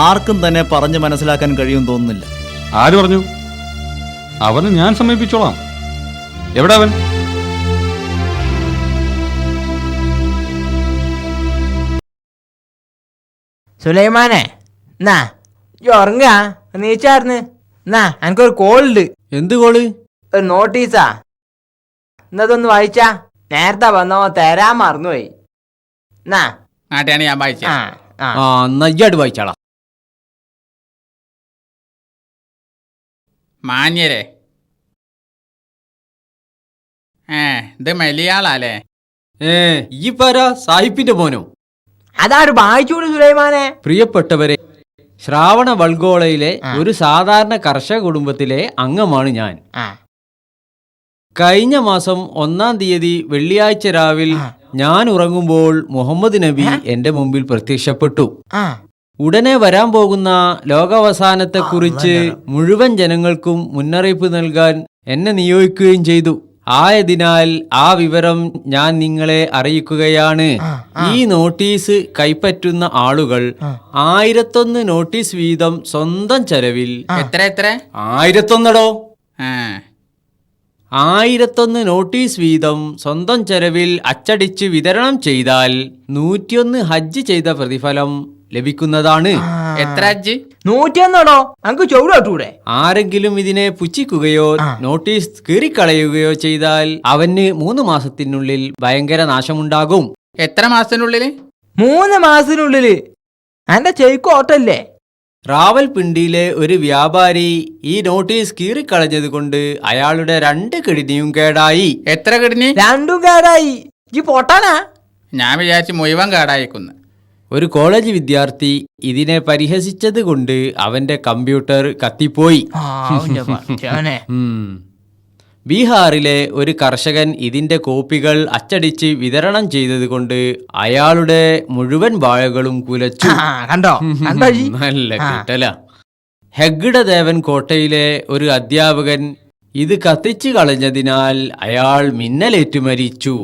ആർക്കും തന്നെ പറഞ്ഞ് മനസ്സിലാക്കാൻ കഴിയുമെന്ന് തോന്നുന്നില്ല. ആര് പറഞ്ഞു? അവനെ ഞാൻ സമീപിച്ചോളാം. എവിടെ അവൻ? സുലൈമാനെ, എന്നാ ഉറങ്ങാ നീച്ചാർന്ന്. എന്നാ എനിക്കൊരു കോളുണ്ട്. എന്ത് കോള്? ഒരു നോട്ടീസാ. എന്നതൊന്ന് വായിച്ചാ. നേരത്തെ വന്നോ തരാൻ മറന്നുപോയി. നാട്ടെയാണ് ഞാൻ വായിച്ചത്. എന്നാ ഇയ്യാട് വായിച്ചാളാ. മാന്യരെ, ഇത് മലയാളല്ലേ? ഈ പാര സാഹിബിന്റെ മോനോ? അതാര് വായിച്ചൂട് സുലൈമാനെ? പ്രിയപ്പെട്ടവരെ, ശ്രാവണ വൾഗോളയിലെ ഒരു സാധാരണ കർഷക കുടുംബത്തിലെ അംഗമാണ് ഞാൻ. കഴിഞ്ഞ മാസം 1-ാം തീയതി വെള്ളിയാഴ്ച രാവിൽ ഞാൻ ഉറങ്ങുമ്പോൾ മുഹമ്മദ് നബി എന്റെ മുമ്പിൽ പ്രത്യക്ഷപ്പെട്ടു. ഉടനെ വരാൻ പോകുന്ന ലോകാവസാനത്തെക്കുറിച്ച് മുഴുവൻ ജനങ്ങൾക്കും മുന്നറിയിപ്പ് നൽകാൻ എന്നെ നിയോഗിക്കുകയും ചെയ്തു. ആയതിനാൽ ആ വിവരം ഞാൻ നിങ്ങളെ അറിയിക്കുകയാണ്. ഈ നോട്ടീസ് കൈപ്പറ്റുന്ന ആളുകൾ 1001 നോട്ടീസ് വീതം സ്വന്തം ചെലവിൽ എത്ര 1001 1001 നോട്ടീസ് വീതം സ്വന്തം ചെലവിൽ അച്ചടിച്ച് വിതരണം ചെയ്താൽ 101 ഹജ്ജ് ചെയ്ത പ്രതിഫലം ലഭിക്കുന്നതാണ്. എത്ര ഹജ്ജ്? 101 അങ്ങ് ചൂടൂടെ. ആരെങ്കിലും ഇതിനെ പുച്ഛിക്കുകയോ നോട്ടീസ് കീറിക്കളയുകയോ ചെയ്താൽ അവന് 3 മാസത്തിനുള്ളിൽ ഭയങ്കര നാശമുണ്ടാകും. എത്ര മാസത്തിനുള്ളില്? 3 മാസത്തിനുള്ളില്. എന്റെ ചെവിക്കോട്ടല്ലേ? റാവൽപിണ്ടിയിലെ ഒരു വ്യാപാരി ഈ നോട്ടീസ് കീറിക്കളഞ്ഞത് കൊണ്ട് അയാളുടെ 2 കിഡ്നിയും കേടായി. എത്ര കിഡ്നി? 2 കേടായി. ഈ പൊട്ടാനാ? ഞാൻ വിചാരിച്ചു മുഴുവൻ കേടായിക്കുന്നു. ഒരു കോളേജ് വിദ്യാർത്ഥി ഇതിനെ പരിഹസിച്ചത് കൊണ്ട് അവന്റെ കമ്പ്യൂട്ടർ കത്തിപ്പോയി. ബീഹാറിലെ ഒരു കർഷകൻ ഇതിന്റെ കോപ്പികൾ അച്ചടിച്ച് വിതരണം ചെയ്തത് കൊണ്ട് അയാളുടെ മുഴുവൻ വാഴകളും കുലച്ചു. കണ്ടോ? നല്ല കിട്ടല. ഹെഗ്ഡ ദേവൻ കോട്ടയിലെ ഒരു അധ്യാപകൻ ഇത് കത്തിച്ചു കളഞ്ഞതിനാൽ അയാൾ മിന്നലേറ്റു മരിച്ചു.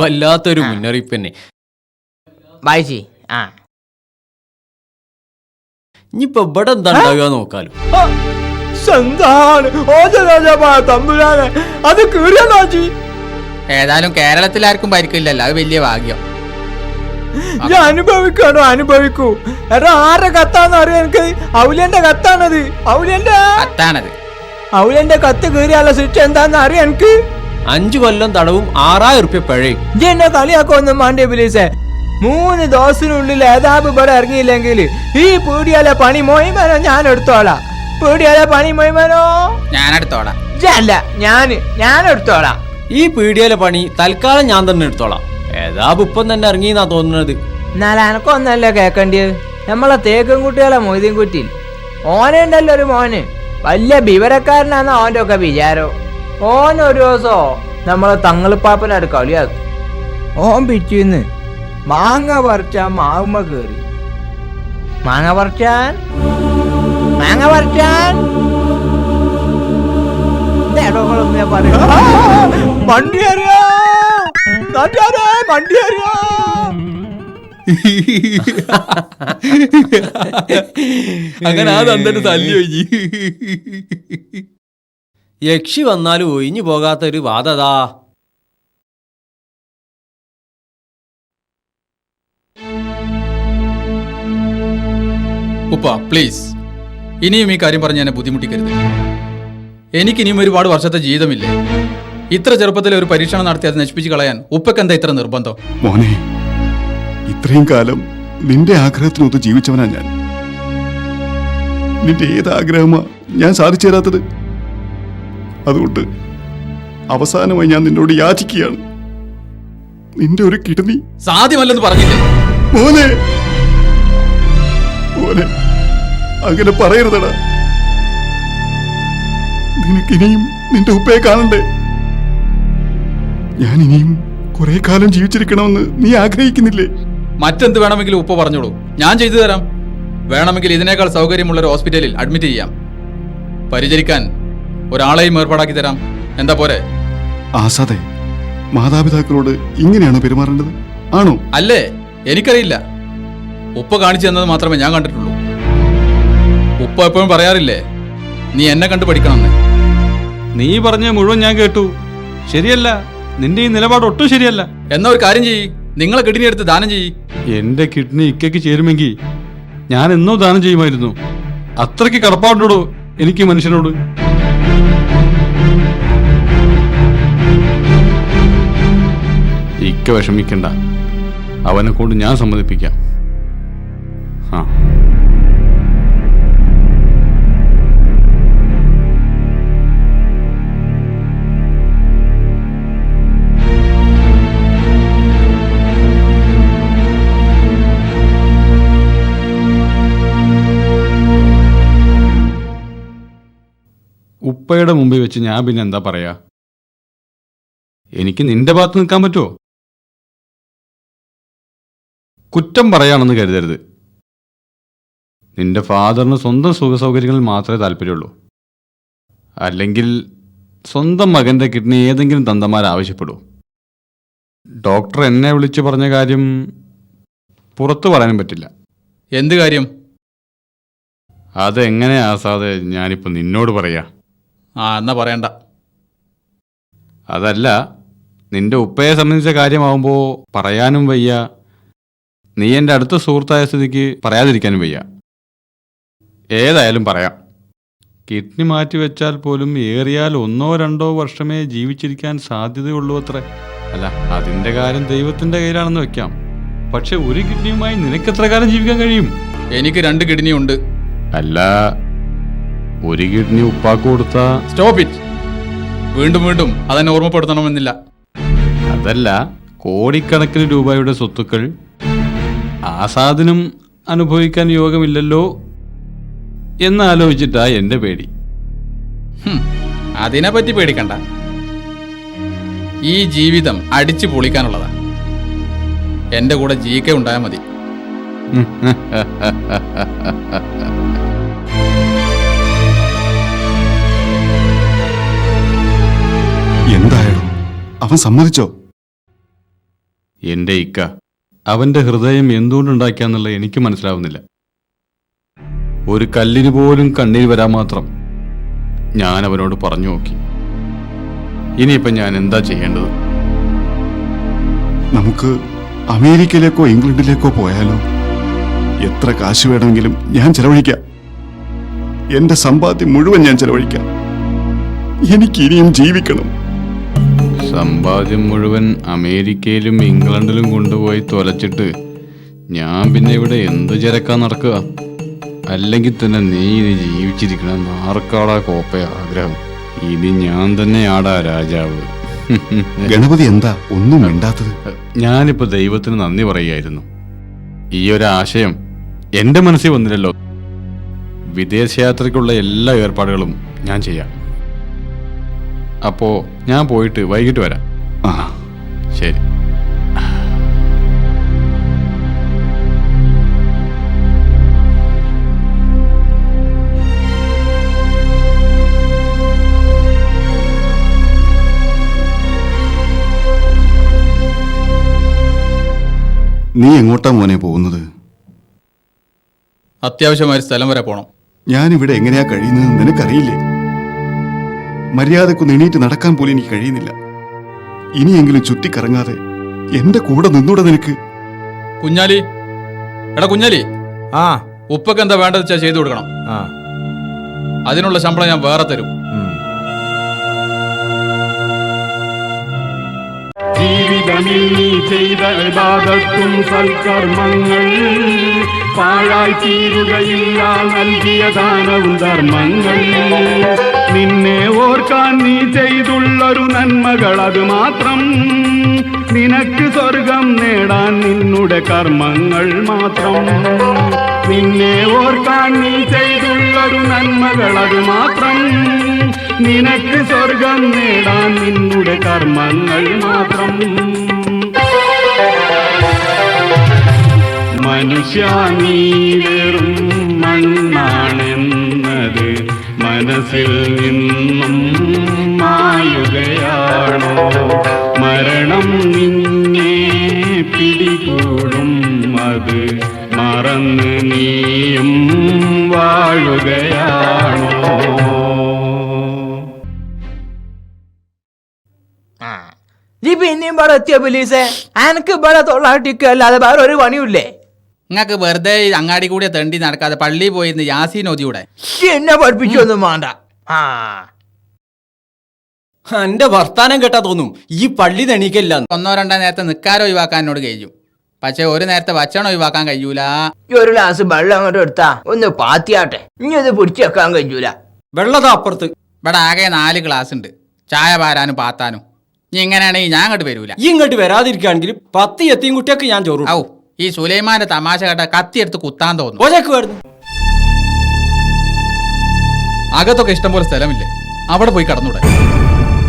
വല്ലാത്തൊരു മുന്നറിയിപ്പ് തന്നെ. ഇനിയിപ്പൊ ഇവിടെ എന്താ ഉണ്ടാവുക നോക്കാലോ. ഏതായാലും കേരളത്തിൽ ആർക്കും പരിക്കില്ലല്ലോ, അത് വലിയ ഭാഗ്യം. അനുഭവിക്കൂ. ആരുടെ കത്താന്ന് അറിയാം എനിക്ക്? ഔലിയന്റെ കത്താണത്. ഔലിയന്റെ കത്ത് കീറിയുള്ള ശിക്ഷ എന്താന്ന് അറിയാം എനിക്ക്? 5 കൊല്ലം തടവും 6000 റുപ്യ പിഴയും. എന്നെ കളിയാക്കൊന്നും വേണ്ടേ പോലീസേ? 3 ദിവസത്തിനുള്ളിൽ ഏതാബ് ഇവിടെ ഇറങ്ങിയില്ലെങ്കിൽ ഈ പീടിയാലെ പണി മൊയ്മനോ ഞാൻ എടുത്തോളാം. പീടിയാലെ പണി മൊയ്മനോ ഞാൻ എടുത്തോളാം. ഞാൻ എടുത്തോളാം. ഈ പീടിയാലെ പണി തൽക്കാലം ഞാൻ തന്നെ എടുത്തോളാം. ഏതാബ് ഇപ്പം തന്നെ ഇറങ്ങിയെന്നാ തോന്നുന്നത്. എന്നാലും എനക്കൊന്നല്ലേ കേക്കണ്ടിയത്? നമ്മളെ തേക്കും കുട്ടികളെ മൊയ്തീൻ കുറ്റിൽ ഓനുണ്ടല്ലോ ഒരു മോന്, വലിയ വിവരക്കാരനാന്ന് അവന്റെ ഒക്കെ വിചാരം. ഓനൊരു ദിവസോ നമ്മളെ തങ്ങളിപ്പാപ്പനോട് കളിയാക്കും. ഓൻ പിച്ചിന്ന് മാങ്ങ പറിച്ചാൻ മാവുമ്മ കേറി. മാങ്ങ പറിച്ചാൻ വണ്ടി അറിയാ അങ്ങനെ അതെന്തൊരു തല്ലി ഒഴിഞ്ഞ്. യക്ഷി വന്നാലും ഒഴിഞ്ഞു പോകാത്തൊരു വാദതാ. ഉപ്പ പ്ലീസ്, ഇനിയും ഈ കാര്യം പറഞ്ഞ് എന്നെ ബുദ്ധിമുട്ടിക്കരുത്. എനിക്കിനിയും ഒരുപാട് വർഷത്തെ ജീവിതമില്ലേ. ഇത്ര ചെറുപ്പത്തിൽ ഒരു പരീക്ഷണം നടത്തി അത് നശിപ്പിച്ച് കളയാൻ ഉപ്പക്കെന്താ ഇത്ര നിർബന്ധം? മോനെ, ഇത്രയും കാലം നിന്റെ ആഗ്രഹത്തിനൊത്ത് ജീവിച്ചവനാ ഞാൻ. നിന്റെ ഏത് ആഗ്രഹമാ ഞാൻ സാധിച്ചു തരാത്തത്? അതുകൊണ്ട് അവസാനമായി ഞാൻ നിന്നോട് യാചിക്കുകയാണ്, നിന്റെ ഒരു കിഡ്നി. സാധ്യമല്ലെന്ന് പറഞ്ഞില്ലേ മോനെ? മോനെ, അങ്ങനെ പറയരുതടാ. നിനക്കിനിയും നിന്റെ ഉപ്പയെ കാണണ്ടേ? ഞാൻ ഇനിയും കുറെ കാലം ജീവിച്ചിരിക്കണമെന്ന് നീ ആഗ്രഹിക്കുന്നില്ലേ? മറ്റെന്ത് വേണമെങ്കിലും ഉപ്പ പറഞ്ഞോളൂ, ഞാൻ ചെയ്തു തരാം. വേണമെങ്കിൽ ഇതിനേക്കാൾ സൗകര്യമുള്ള ഒരു ഹോസ്പിറ്റലിൽ അഡ്മിറ്റ് ചെയ്യാം. പരിചരിക്കാൻ ഒരാളെയും ഏർപ്പാടാക്കി തരാം. എന്താ പോരെ? ആസാദേ, മാതാപിതാക്കളോട് ഇങ്ങനെയാണോ പെരുമാറേണ്ടത്? ആണോ? അല്ലേ? എനിക്കറിയില്ല. ഉപ്പ കാണിച്ചു തന്നത് മാത്രമേ ഞാൻ കണ്ടിട്ടുള്ളൂ. ഉപ്പ എപ്പോഴും പറയാറില്ലേ, നീ എന്നെ കണ്ടു പഠിക്കണമെന്ന്. നീ പറഞ്ഞ മുഴുവൻ ഞാൻ കേട്ടു. ശരിയല്ല, നിന്റെ ഈ നിലപാട് ഒട്ടും ശരിയല്ല. എന്നാ ഒരു കാര്യം ചെയ്യ്, നിങ്ങളെ കിഡ്നി എടുത്ത് ദാനം ചെയ്യ്. എന്റെ കിഡ്നി ഇക്കയ്ക്ക് ചേരുമെങ്കിൽ ഞാൻ എന്നോ ദാനം ചെയ്യുമായിരുന്നു. അത്രയ്ക്ക് കടപ്പാടുണ്ടോ എനിക്ക് മനുഷ്യനോട്? ഇക്ക വിഷമിക്കണ്ട. അവനെ കൊണ്ട് ഞാൻ സമ്മതിപ്പിക്കാം. ആ ഉപ്പയുടെ മുമ്പിൽ വെച്ച് ഞാൻ പിന്നെ എന്താ പറയാ? എനിക്ക് നിന്റെ ഭാഗത്ത് നിൽക്കാൻ പറ്റുമോ? കുറ്റം പറയാണെന്ന് കരുതരുത്. നിന്റെ ഫാദറിന് സ്വന്തം സുഖസൗകര്യങ്ങളിൽ മാത്രമേ താല്പര്യമുള്ളൂ. അല്ലെങ്കിൽ സ്വന്തം മകന്റെ കിഡ്നി ഏതെങ്കിലും തന്തമാർ ആവശ്യപ്പെടൂ. ഡോക്ടർ എന്നെ വിളിച്ചു പറഞ്ഞ കാര്യം പുറത്തു പറയാനും പറ്റില്ല. എന്ത് കാര്യം? അതെങ്ങനെ ആസാദെ ഞാനിപ്പോൾ നിന്നോട് പറയാ? എന്നാ പറയണ്ട. അതല്ല, നിന്റെ ഉപ്പയെ സംബന്ധിച്ച കാര്യമാവുമ്പോൾ പറയാനും വയ്യ, നീ എൻ്റെ അടുത്ത സുഹൃത്തായ സ്ഥിതിക്ക് പറയാതിരിക്കാനും വയ്യ. ഏതായാലും പറയാം. കിഡ്നി മാറ്റിവെച്ചാൽ പോലും ഏറിയാൽ 1-2 വർഷമേ ജീവിച്ചിരിക്കാൻ സാധ്യതയുള്ളൂ അത്രേ. അല്ല, അതിൻ്റെ കാര്യം ദൈവത്തിൻ്റെ കയ്യിലാണെന്ന് വെക്കാം. പക്ഷെ ഒരു കിഡ്നിയുമായി നിനക്കെത്ര കാലം ജീവിക്കാൻ കഴിയും? എനിക്ക് 2 കിഡ്നി ഉണ്ട്. അല്ല, ഒരു കിഡ്നി ഉപ്പാക്ക് കൊടുത്താ? Stop it. വീണ്ടും വീണ്ടും അതെന്നെ ഓർമ്മപ്പെടുത്തണമെന്നില്ല. അതല്ല, കോടിക്കണക്കിന് രൂപയുടെ സ്വത്തുക്കൾ ആസാദിനും അനുഭവിക്കാൻ യോഗമില്ലല്ലോ എന്നാലോചിച്ചിട്ടാ എൻ്റെ പേടി. അതിനെപ്പറ്റി പേടിക്കണ്ട. ഈ ജീവിതം അടിച്ചു പൊളിക്കാനുള്ളതാ. എന്റെ കൂടെ GK ഉണ്ടായാൽ മതി. എന്തായാലും അവൻ സമ്മതിച്ചോ? എൻ്റെ ഇക്ക, അവൻ്റെ ഹൃദയം എന്തുകൊണ്ടുണ്ടാക്കിയാന്നുള്ളത് എനിക്ക് മനസ്സിലാവുന്നില്ല. ഒരു കല്ലിന് പോലും കണ്ണീര് വരാൻ മാത്രം ഞാൻ അവനോട് പറഞ്ഞു നോക്കി. ഇനിയിപ്പം ഞാൻ എന്താ ചെയ്യേണ്ടത്? നമുക്ക് അമേരിക്കയിലേക്കോ ഇംഗ്ലണ്ടിലേക്കോ പോയാലോ? എത്ര കാശ് വേണമെങ്കിലും ഞാൻ ചെലവഴിക്കാം. എന്റെ സമ്പാദ്യം മുഴുവൻ ഞാൻ ചെലവഴിക്കാം. എനിക്ക് ഇനിയും ജീവിക്കണം. സമ്പാദ്യം മുഴുവൻ അമേരിക്കയിലും ഇംഗ്ലണ്ടിലും കൊണ്ടുപോയി തൊലച്ചിട്ട് ഞാൻ പിന്നെ ഇവിടെ എന്ത് ചരക്കാൻ നടക്കുക? അല്ലെങ്കിൽ തന്നെ നീ ഇനി ജീവിച്ചിരിക്കണം ആർക്കാടാ കോപ്പ ആഗ്രഹം? ഇനി ഞാൻ തന്നെയാടാ രാജാവ്. ഗണപതി എന്താ ഒന്നും മിണ്ടാത്തത്? ഞാനിപ്പോ ദൈവത്തിന് നന്ദി പറയുകയായിരുന്നു. ഈ ഒരു ആശയം എന്റെ മനസ്സിൽ വന്നില്ലല്ലോ. വിദേശയാത്രയ്ക്കുള്ള എല്ലാ ഏർപ്പാടുകളും ഞാൻ ചെയ്യാം. അപ്പോ ഞാൻ പോയിട്ട് വൈകിട്ട് വരാം. ശരി. നീ എങ്ങോട്ടാ മോനെ പോകുന്നത്? അത്യാവശ്യമായ സ്ഥലം വരെ പോണം. ഞാനിവിടെ എങ്ങനെയാ കഴിയുന്നത് നിനക്കറിയില്ലേ? മര്യാദക്കൊന്ന് എണീറ്റ് നടക്കാൻ പോലും എനിക്ക് കഴിയുന്നില്ല. ഇനിയെങ്കിലും ചുറ്റിക്കറങ്ങാതെ എന്റെ കൂടെ നിന്നൂടെ നിനക്ക്? കുഞ്ഞാലി, എടാ കുഞ്ഞാലി, ഉപ്പൊക്കെ എന്താ വേണ്ടത് വെച്ചാൽ ചെയ്തു കൊടുക്കണം. അതിനുള്ള ശമ്പളം ഞാൻ വേറെ തരും. ജീവിതമിൽ നീ ചെയ്ത ഇബാദത്തും സൽക്കർമ്മങ്ങൾ പാഴായി തീരുകയില്ല. നൽകിയ ദാനവും ധർമ്മങ്ങൾ നിന്നെ ഓർക്കാൻ നീ ചെയ്തുള്ളൊരു നന്മകൾ അത് മാത്രം. നിനക്ക് സ്വർഗം നേടാൻ നിന്നുടെ കർമ്മങ്ങൾ മാത്രം. നിന്നെ ഓർക്കാൻ നീ ചെയ്തുള്ളൊരു നന്മകൾ അത് മാത്രം. നിനക്ക് സ്വർഗം നേടാൻ നിന്നുടെ കർമ്മങ്ങൾ മാത്രം. മനുഷ്യ നീ വെറും മണ്ണാണെന്നത് മനസ്സിൽ നിന്നും മായുകയാണോ? മരണം നിന്നെ പിടികൂടും അത് മറന്ന് നീയും വാഴുകയാണോ? നീ പിന്നെയും ഇവിടെ എത്തിയ പോലീസേ? എനിക്ക് ഇവിടെ തൊള്ളാട്ടിക്കുക അല്ലാതെ വേറെ ഒരു പണിയില്ലേ? നിങ്ങൾക്ക് വെറുതെ അങ്ങാടി കൂടെ തെണ്ടി നടക്കാതെ പള്ളി പോയിരുന്ന് യാസീൻ ഓതിയൂടെ? എന്നെ പഠിപ്പിച്ചൊന്നും വേണ്ട. എന്റെ വർത്താനം കേട്ടാ തോന്നും ഈ പള്ളി തെണീക്കല്ല. 1-2 നേരത്തെ നിക്കാരോ ഒഴിവാക്കാൻ എന്നോട് കഴിയും. പക്ഷെ ഒരു നേരത്തെ ഭക്ഷണം ഒഴിവാക്കാൻ കഴിയൂല. ഈ ഒരു ഗ്ലാസ് വെള്ളം അങ്ങോട്ട് എടുത്താ ഒന്ന് പാത്തിയാട്ടെ, ഇനി അത് പിടിച്ചു വെക്കാൻ കഴിയൂല. വെള്ളതാ അപ്പുറത്ത്. ഇവിടെ ആകെ 4 ഗ്ലാസ് ഉണ്ട്, ചായ പാരാനും പാത്താനും. ഇനി ഇങ്ങനെയാണെങ്കിൽ ഞാൻ അങ്ങോട്ട് വരൂല. ഈ ഇങ്ങോട്ട് വരാതിരിക്കുകയാണെങ്കിൽ 10 എത്തിയും കുട്ടിയൊക്കെ ഞാൻ ചോറും. ഔ, ഈ സുലൈമാന്റെ തമാശ കേട്ട കത്തിയെടുത്ത് കുത്താൻ തോന്നുന്നു. ഓജക്ക് വരുന്നു. അകത്തൊക്കെ ഇഷ്ടംപോലെ സ്ഥലമില്ലേ, അവിടെ പോയി കടന്നൂടെ?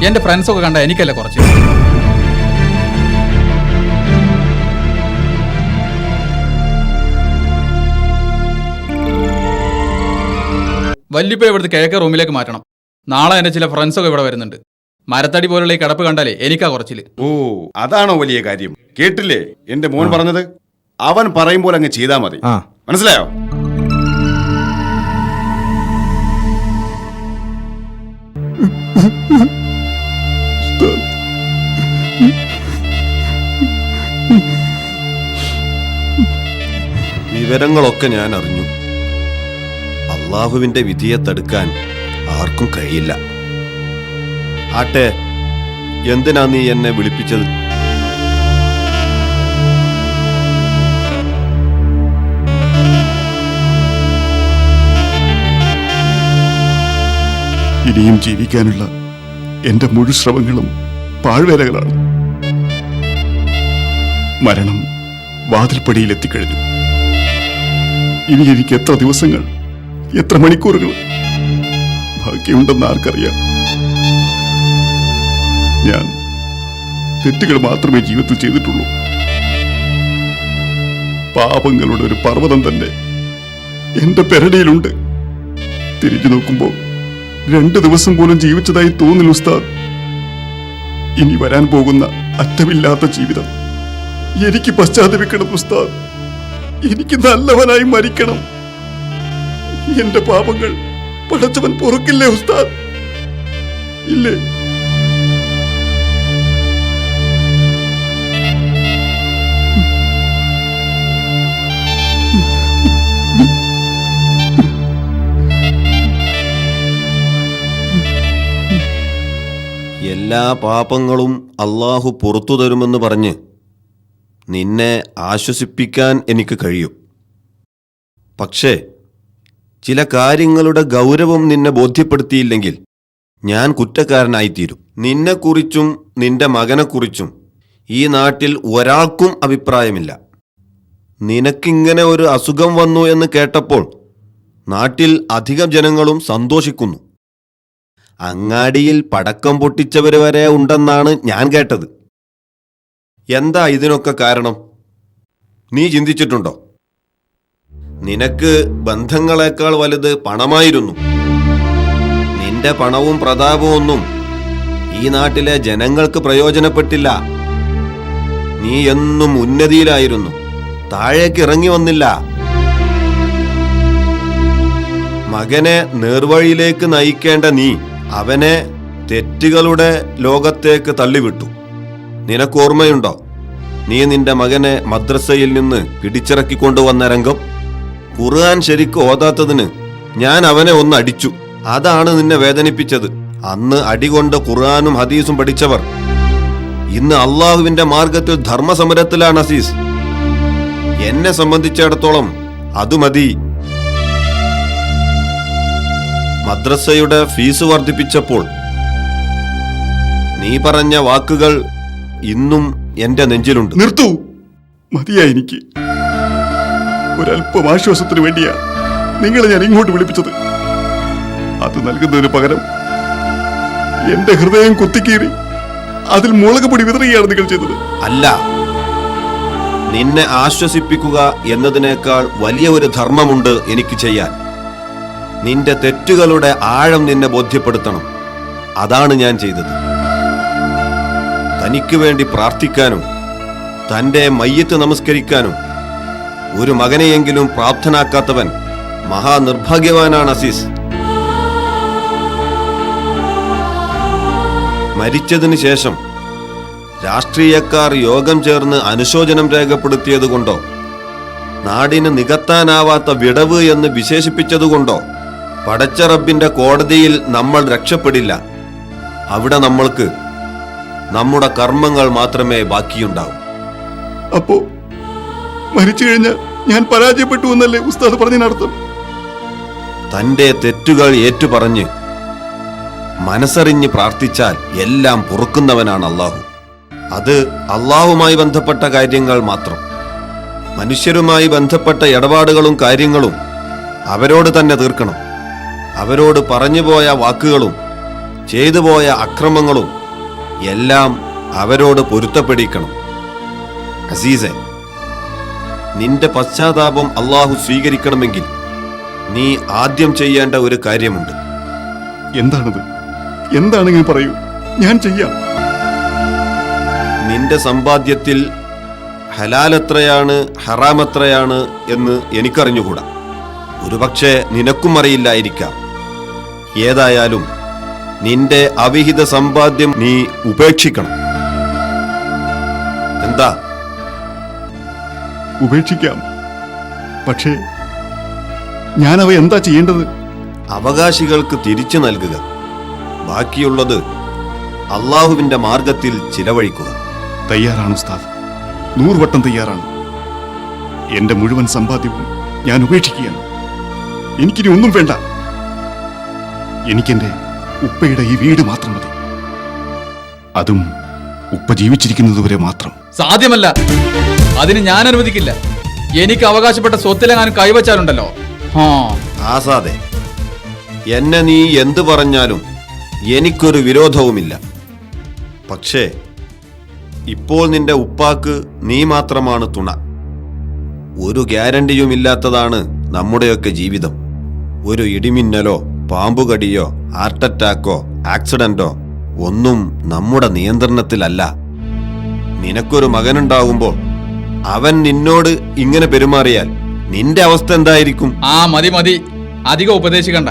എന്റെ ഫ്രണ്ട്സൊക്കെ കണ്ട എനിക്കല്ല കുറച്ച്. വല്യപ്പ ഇവിടുത്തെ കിഴക്കേ റൂമിലേക്ക് മാറ്റണം. നാളെ എന്റെ ചില ഫ്രണ്ട്സൊക്കെ ഇവിടെ വരുന്നുണ്ട്. മരത്തടി പോലുള്ള ഈ കിടപ്പ് കണ്ടാലേ എനിക്കാ കുറച്ചില്. ഓ, അതാണോ വലിയ കാര്യം? കേട്ടില്ലേ എന്റെ മോൻ പറഞ്ഞത്? അവൻ പറയുമ്പോൾ അങ്ങ് ചെയ്താ മതി. മനസ്സിലായോ? വിവരങ്ങളൊക്കെ ഞാൻ അറിഞ്ഞു. അള്ളാഹുവിന്റെ വിധിയെ തടുക്കാൻ ആർക്കും കഴിയില്ല. ആട്ടെ, എന്തിനാ നീ എന്നെ വിളിപ്പിച്ചത്? ഇനിയും ജീവിക്കാനുള്ള എന്റെ മുഴുശ്രവങ്ങളും പാഴ്വേലകളാണ്. മരണം വാതിൽപ്പടിയിലെത്തിക്കഴിഞ്ഞു. ഇനി എനിക്ക് എത്ര ദിവസങ്ങൾ, എത്ര മണിക്കൂറുകൾ ഭാഗ്യമുണ്ടെന്ന് ആർക്കറിയാം. ഞാൻ തെറ്റുകൾ മാത്രമേ ജീവിതത്തിൽ ചെയ്തിട്ടുള്ളൂ. പാപങ്ങളുടെ ഒരു പർവ്വതം തന്നെ എന്റെ പെരടിയിലുണ്ട്. തിരിഞ്ഞു നോക്കുമ്പോൾ 2 ദിവസം പോലും ജീവിച്ചതായി തോന്നില്ല ഉസ്താദ്. ഇനി വരാൻ പോകുന്ന അറ്റമില്ലാത്ത ജീവിതം എനിക്ക് പശ്ചാത്തപിക്കണം ഉസ്താദ്. എനിക്ക് നല്ലവനായി മരിക്കണം. എന്റെ പാപങ്ങൾ പടച്ചവൻ പൊറുക്കില്ലേ ഉസ്താദ്? ഇല്ലേ? എല്ലാ പാപങ്ങളും അള്ളാഹു പുറത്തു തരുമെന്ന് പറഞ്ഞ് നിന്നെ ആശ്വസിപ്പിക്കാൻ എനിക്ക് കഴിയും. പക്ഷേ ചില കാര്യങ്ങളുടെ ഗൗരവം നിന്നെ ബോധ്യപ്പെടുത്തിയില്ലെങ്കിൽ ഞാൻ കുറ്റക്കാരനായിത്തീരും. നിന്നെക്കുറിച്ചും നിന്റെ മകനെക്കുറിച്ചും ഈ നാട്ടിൽ ഒരാൾക്കും അഭിപ്രായമില്ല. നിനക്കിങ്ങനെ ഒരു അസുഖം വന്നു എന്ന് കേട്ടപ്പോൾ നാട്ടിൽ അധികം ജനങ്ങളും സന്തോഷിക്കുന്നു. അങ്ങാടിയിൽ പടക്കം പൊട്ടിച്ചവർ വരെ ഉണ്ടെന്നാണ് ഞാൻ കേട്ടത്. എന്താ ഇതിനൊക്കെ കാരണം? നീ ചിന്തിച്ചിട്ടുണ്ടോ? നിനക്ക് ബന്ധങ്ങളെക്കാൾ വലുത് പണമായിരുന്നു. നിന്റെ പണവും പ്രതാപവും ഒന്നും ഈ നാട്ടിലെ ജനങ്ങൾക്ക് പ്രയോജനപ്പെട്ടില്ല. നീ എന്നും ഉന്നതിയിലായിരുന്നു, താഴേക്ക് ഇറങ്ങി വന്നില്ല. മകനെ നേർവഴിയിലേക്ക് നയിക്കേണ്ട നീ അവനെ തെറ്റുകളുടെ ലോകത്തേക്ക് തള്ളിവിട്ടു. നിനക്കോർമ്മയുണ്ടോ നീ നിന്റെ മകനെ മദ്രസയിൽ നിന്ന് പിടിച്ചിറക്കിക്കൊണ്ടുവന്ന രംഗം? ഖുർആൻ ശരിക്ക് ഓതാത്തതിന് ഞാൻ അവനെ ഒന്ന് അടിച്ചു. അതാണ് നിന്നെ വേദനിപ്പിച്ചത്. അന്ന് അടികൊണ്ട് ഖുർആനും ഹദീസും പഠിച്ചവർ ഇന്ന് അള്ളാഹുവിന്റെ മാർഗത്തിൽ ധർമ്മസമരത്തിലാണ് അസീസ്. എന്നെ സംബന്ധിച്ചിടത്തോളം അത് മതി. മദ്രസയുടെ ഫീസ് വർദ്ധിപ്പിച്ചപ്പോൾ നീ പറഞ്ഞ വാക്കുകൾ ഇന്നും എന്റെ നെഞ്ചിലുണ്ട്. നിർത്തൂ, മതിയായി. എനിക്ക് ഒരല്പം ആശ്വാസത്തിന് വേണ്ടിയാ നിങ്ങളെ ഞാൻ ഇങ്ങോട്ട് വിളിപ്പിച്ചത്. അത് നൽകുന്നതിന് പകരം എന്റെ ഹൃദയം കുത്തിക്കീറി അതിൽ മുളക് പൊടി വിതറുകയാണ് നിങ്ങൾ ചെയ്തത്. അല്ല, നിന്നെ ആശ്വസിപ്പിക്കുക എന്നതിനേക്കാൾ വലിയ ഒരു ധർമ്മമുണ്ട് എനിക്ക് ചെയ്യാൻ. നിന്റെ തെറ്റുകളുടെ ആഴം നിന്നെ ബോധ്യപ്പെടുത്തണം. അതാണ് ഞാൻ ചെയ്തത്. തനിക്ക് വേണ്ടി പ്രാർത്ഥിക്കാനും തന്റെ മയ്യത്ത് നമസ്കരിക്കാനും ഒരു മകനെയെങ്കിലും പ്രാപ്തനാക്കാത്തവൻ മഹാനിർഭാഗ്യവാനാണ് അസീസ്. മരിച്ചതിന് ശേഷം രാഷ്ട്രീയക്കാർ യോഗം ചേർന്ന് അനുശോചനം രേഖപ്പെടുത്തിയതുകൊണ്ടോ നാടിന് നികത്താനാവാത്ത വിടവ് എന്ന് വിശേഷിപ്പിച്ചതുകൊണ്ടോ പടച്ച റബ്ബിന്റെ കോടതിയിൽ നമ്മൾ രക്ഷപ്പെടില്ല. അവിടെ നമ്മൾക്ക് നമ്മുടെ കർമ്മങ്ങൾ മാത്രമേ ബാക്കിയുണ്ടാവൂ. അപ്പോ മരിച്ചു കഴിഞ്ഞാൽ ഞാൻ പരാജയപ്പെട്ടു എന്നല്ലേ ഉസ്താദ് പറഞ്ഞതിനർത്ഥം? തന്റെ തെറ്റുകൾ ഏറ്റുപറഞ്ഞ് മനസ്സറിഞ്ഞ് പ്രാർത്ഥിച്ചാൽ എല്ലാം പൊറുക്കുന്നവനാണ് അള്ളാഹു. അത് അള്ളാഹുമായി ബന്ധപ്പെട്ട കാര്യങ്ങൾ മാത്രം. മനുഷ്യരുമായി ബന്ധപ്പെട്ട ഇടപാടുകളും കാര്യങ്ങളും അവരോട് തന്നെ തീർക്കണം. അവരോട് പറഞ്ഞുപോയ വാക്കുകളും ചെയ്തുപോയ അക്രമങ്ങളും എല്ലാം അവരോട് പൊരുത്തപ്പെടിക്കണം. അസീസെ, നിന്റെ പശ്ചാത്താപം അള്ളാഹു സ്വീകരിക്കണമെങ്കിൽ നീ ആദ്യം ചെയ്യേണ്ട ഒരു കാര്യമുണ്ട്. എന്താണത്? എന്താണെങ്കിലും പറയൂ, ഞാൻ ചെയ്യാം. നിന്റെ സമ്പാദ്യത്തിൽ ഹലാൽ എത്രയാണ് ഹറാം എത്രയാണ് എന്ന് എനിക്കറിഞ്ഞുകൂടാ. ഒരുപക്ഷെ നിനക്കും അറിയില്ലായിരിക്കാം. ഏതായാലും നിന്റെ അവിഹിത സമ്പാദ്യം നീ ഉപേക്ഷിക്കണം. എന്താ? ഉപേക്ഷിക്കാം. പക്ഷേ ഞാനവ എന്താ ചെയ്യേണ്ടത്? അവകാശികൾക്ക് തിരിച്ചു നൽകുക. ബാക്കിയുള്ളത് അള്ളാഹുവിന്റെ മാർഗത്തിൽ ചിലവഴിക്കുക. തയ്യാറാണ് ഉസ്താദ്, 100 വട്ടം തയ്യാറാണ്. എന്റെ മുഴുവൻ സമ്പാദ്യവും ഞാൻ ഉപേക്ഷിക്കുകയാണ്. എനിക്കിനി ഒന്നും വേണ്ട. എനിക്കെന്റെ ഉപ്പയുടെ ഈ വീട് മാത്രം മതി. അതും ഉപ്പ ജീവിച്ചിരിക്കുന്നതുവരെ മാത്രം. സാധ്യമല്ല, അതിന് ഞാൻ അനുവദിക്കില്ല. എനിക്ക് അവകാശപ്പെട്ട സ്വത്തിലെങ്ങാനും കൈവച്ചാലുണ്ടല്ലോ. ആസാദെ, എന്നെ നീ എന്തു പറഞ്ഞാലും എനിക്കൊരു വിരോധവുമില്ല. പക്ഷേ ഇപ്പോൾ നിന്റെ ഉപ്പാക്ക് നീ മാത്രമാണ് തുണ. ഒരു ഗ്യാരണ്ടിയുമില്ലാത്തതാണ് നമ്മുടെയൊക്കെ ജീവിതം. ഒരു ഇടിമിന്നലോ പാമ്പുകടിയോ ഹാർട്ട് അറ്റാക്കോ ആക്സിഡന്റോ ഒന്നും നമ്മുടെ നിയന്ത്രണത്തിലല്ല. നിനക്കൊരു മകനുണ്ടാകുമ്പോൾ അവൻ നിന്നോട് ഇങ്ങനെ പെരുമാറിയാൽ നിന്റെ അവസ്ഥ എന്തായിരിക്കും? മതി മതി, അധികം ഉപദേശിക്കണ്ട.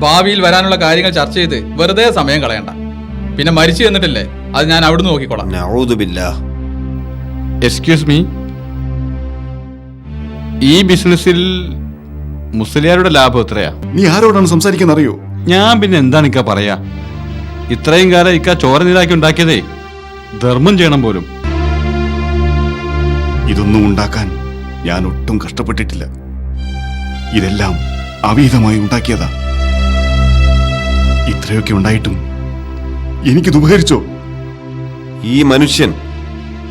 ഭാവിയിൽ വരാനുള്ള കാര്യങ്ങൾ ചർച്ച ചെയ്ത് വെറുതെ സമയം കളയണ്ട. പിന്നെ മരിച്ചു എന്നിട്ടില്ലേ, അത് ഞാൻ അവിടുന്ന് നോക്കിക്കോളാം. നഊദു ബില്ലാഹ്. എക്സ്ക്യൂസ് മീ, ഈ ബിസിനസ്സിൽ മുസ്ലിയാരുടെ ലാഭം എത്രയാ? നീ ആരോടാണ് സംസാരിക്കാൻ അറിയോ? ഞാൻ പിന്നെ എന്താണ് ഇക്ക പറയാ? ഇത്രയും കാലം ഇക്ക ചോര നീരാക്കി ഉണ്ടാക്കിയതേ ധർമ്മം ചെയ്യണം പോലും. ഇതൊന്നും ഉണ്ടാക്കാൻ ഞാൻ ഒട്ടും കഷ്ടപ്പെട്ടിട്ടില്ല. ഇതെല്ലാം അവിഹിതമായി ഉണ്ടാക്കിയതാ. ഇത്രയൊക്കെ ഉണ്ടായിട്ടും എനിക്കിത് ഉപകരിച്ചോ? ഈ മനുഷ്യൻ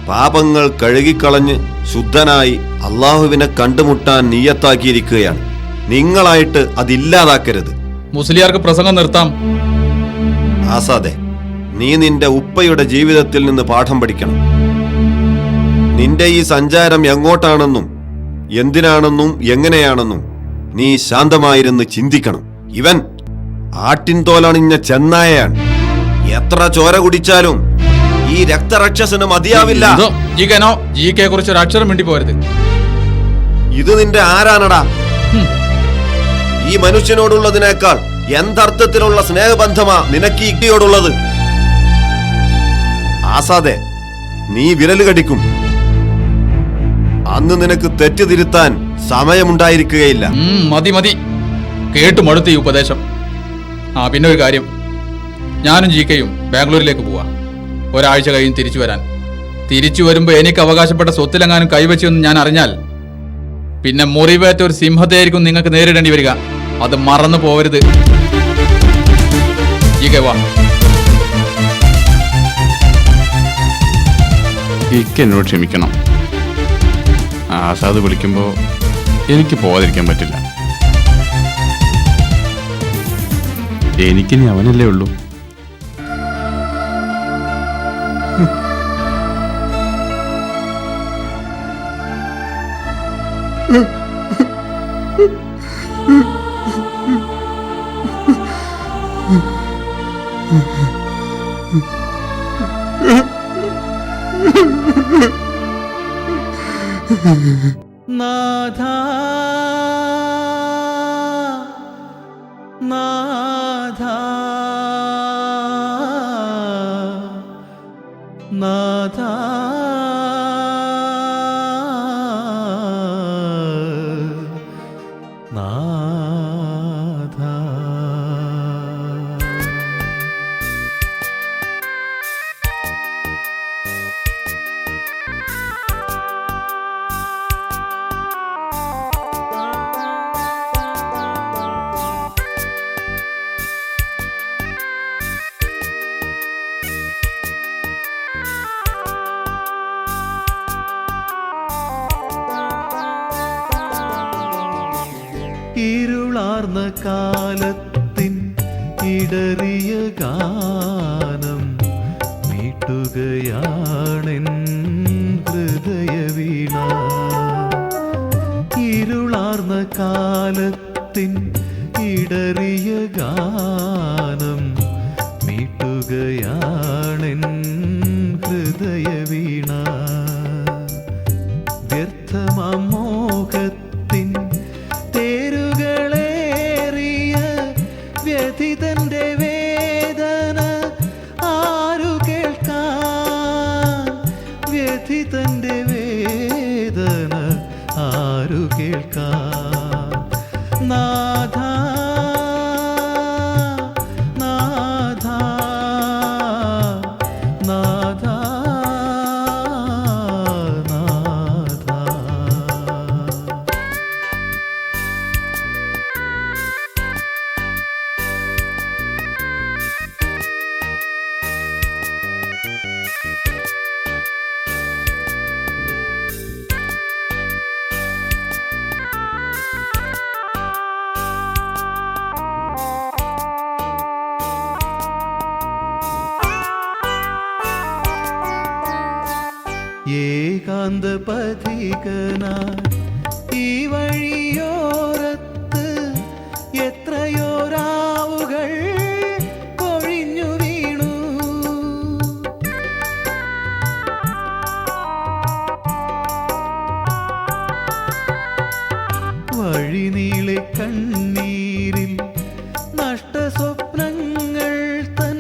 പാപങ്ങൾ കഴുകിക്കളഞ്ഞ് ശുദ്ധനായി അള്ളാഹുവിനെ കണ്ടുമുട്ടാൻ നിയ്യത്താക്കിയിരിക്കുകയാണ്. നിങ്ങളായിട്ട് അതില്ലാതാക്കരുത്. മുസ്ലിയാർക്ക് പ്രസംഗം നിർത്താം. ആസാദെ, നീ നിന്റെ ഉപ്പയുടെ ജീവിതത്തിൽ നിന്ന് പാഠം പഠിക്കണം. നിന്റെ ഈ സഞ്ചാരം എങ്ങോട്ടാണെന്നും എന്തിനാണെന്നും എങ്ങനെയാണെന്നും നീ ശാന്തമായിരുന്ന് ചിന്തിക്കണം. ഇവൻ ആട്ടിൻതോലണിഞ്ഞ ചെന്നായയാണ്. എത്ര ചോര കുടിച്ചാലും ഈ രക്തരക്ഷസിന് മതിയാവില്ല. കുറിച്ച് ഒരു അക്ഷരം മിണ്ടി പോരുത്. ഇത് നിന്റെ ആരാനടാ? ഈ മനുഷ്യനോടുള്ളതിനേക്കാൾ എന്തർത്ഥത്തിലുള്ള സ്നേഹബന്ധമാ നിനക്ക് ഈ ഇക്തിയോടുള്ളത്? ആസാദെ, നീ വിരല് കടിക്കും. അന്ന് നിനക്ക് തെറ്റ് തിരുത്താൻ സമയമുണ്ടായിരിക്കുകയില്ല. മതി മതി, കേട്ടു മടുത്ത ഈ ഉപദേശം. പിന്നെ ഒരു കാര്യം, ഞാനും ജിക്കയും ബാംഗ്ലൂരിലേക്ക് പോവാ. ഒരാഴ്ച കഴിഞ്ഞ് തിരിച്ചു വരാൻ. തിരിച്ചു വരുമ്പോ എനിക്ക് അവകാശപ്പെട്ട സ്വത്തിലെങ്ങാനും കൈവച്ചെന്ന് ഞാൻ അറിഞ്ഞാൽ പിന്നെ മുറിവേറ്റ ഒരു സിംഹത്തെയായിരിക്കും നിങ്ങൾക്ക് നേരിടേണ്ടി വരിക. അത് മറന്നു പോവരുത്. ജിക്ക വാ. ഇക്ക എന്നോട് ക്ഷമിക്കണം. ആസാദ് വിളിക്കുമ്പോ എനിക്ക് പോകാതിരിക്കാൻ പറ്റില്ല. എനിക്കിനി അവനല്ലേ ഉള്ളൂ. നാഥാ നാഥാ നാഥാ നാഥാ. ഇരുളാർന്ന കാലത്തിൻ ഇടറിയ ഗാനം മീട്ടുകയാണെൻ ഹൃദയ വീണ. ഇരുളാർന്ന കാലത്തിൻ ഇടറിയ ഗാനം മീട്ടുകയാണെൻ ഹൃദയ വീണ. വ്യർത്ഥമോഹത്തിൻ തേരുകളേറിയ വ്യഥിതന്റെ വേദന ആരു കേൾക്കാൻ? വ്യഥിതന്റെ വേദന ആരു കേൾക്കാൻ? നാഥ നാഥ നാഥ നാഥ. ഏകാന്ത പഥികനായി ഈ വഴിയോരത്ത് എത്രയോ രാവുകൾ കൊഴിഞ്ഞു വീണു. വഴിനീളെ കണ്ണീരിൽ നഷ്ടസ്വപ്നങ്ങൾ തൻ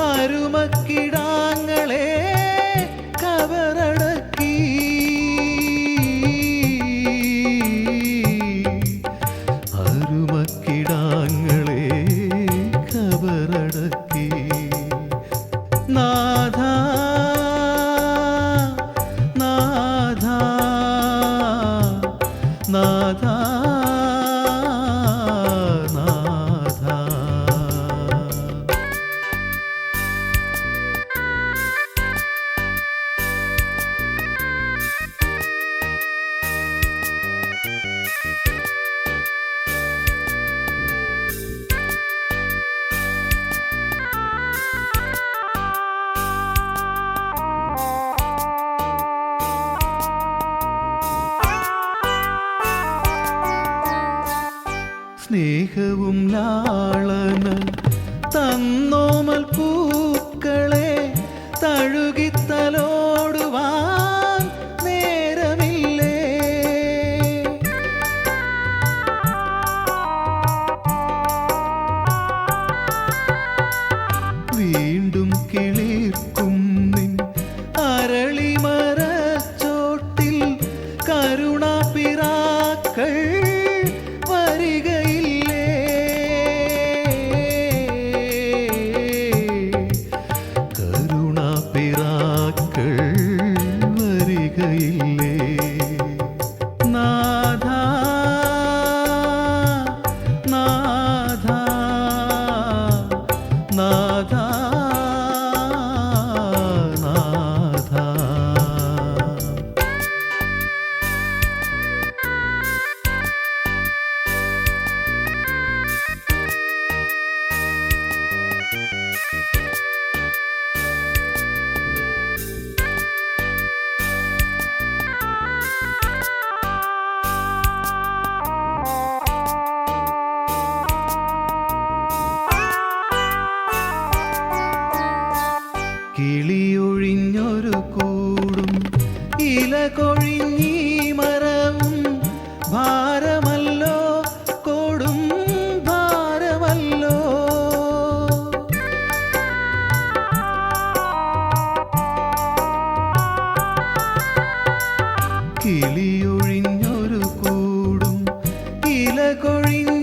അരുമക്കിടാങ്ങളെ കബറടക്കി. അരുമക്കിടാങ്ങളെ കബറടക്കി. നാഥ നാഥ നാഥ നാഥ. സ്നേഹവും ലാളന തന്നോമൽ പൂക്കളെ തഴുകിത്തലോടുവാൻ നേരമില്ലേ? വീണ്ടും കിളിർക്കും നിൻ അരളിമരച്ചോട്ടിൽ കരുണാപിറാക്കൾ വരികയില്ലേ? കരുണാപിറാക്കൾ വരികയില്ലേ? നാഥ നാഥ നാഥ നാഥ. കിളിയൊഴിഞ്ഞൊരു കൂടും ഇല കൊഴിഞ്ഞീ മരവും ഭാരമല്ലോ, കൊടും ഭാരമല്ലോ. കിളിയൊഴിഞ്ഞൊരു കൂടും ഇല കൊഴിഞ്ഞ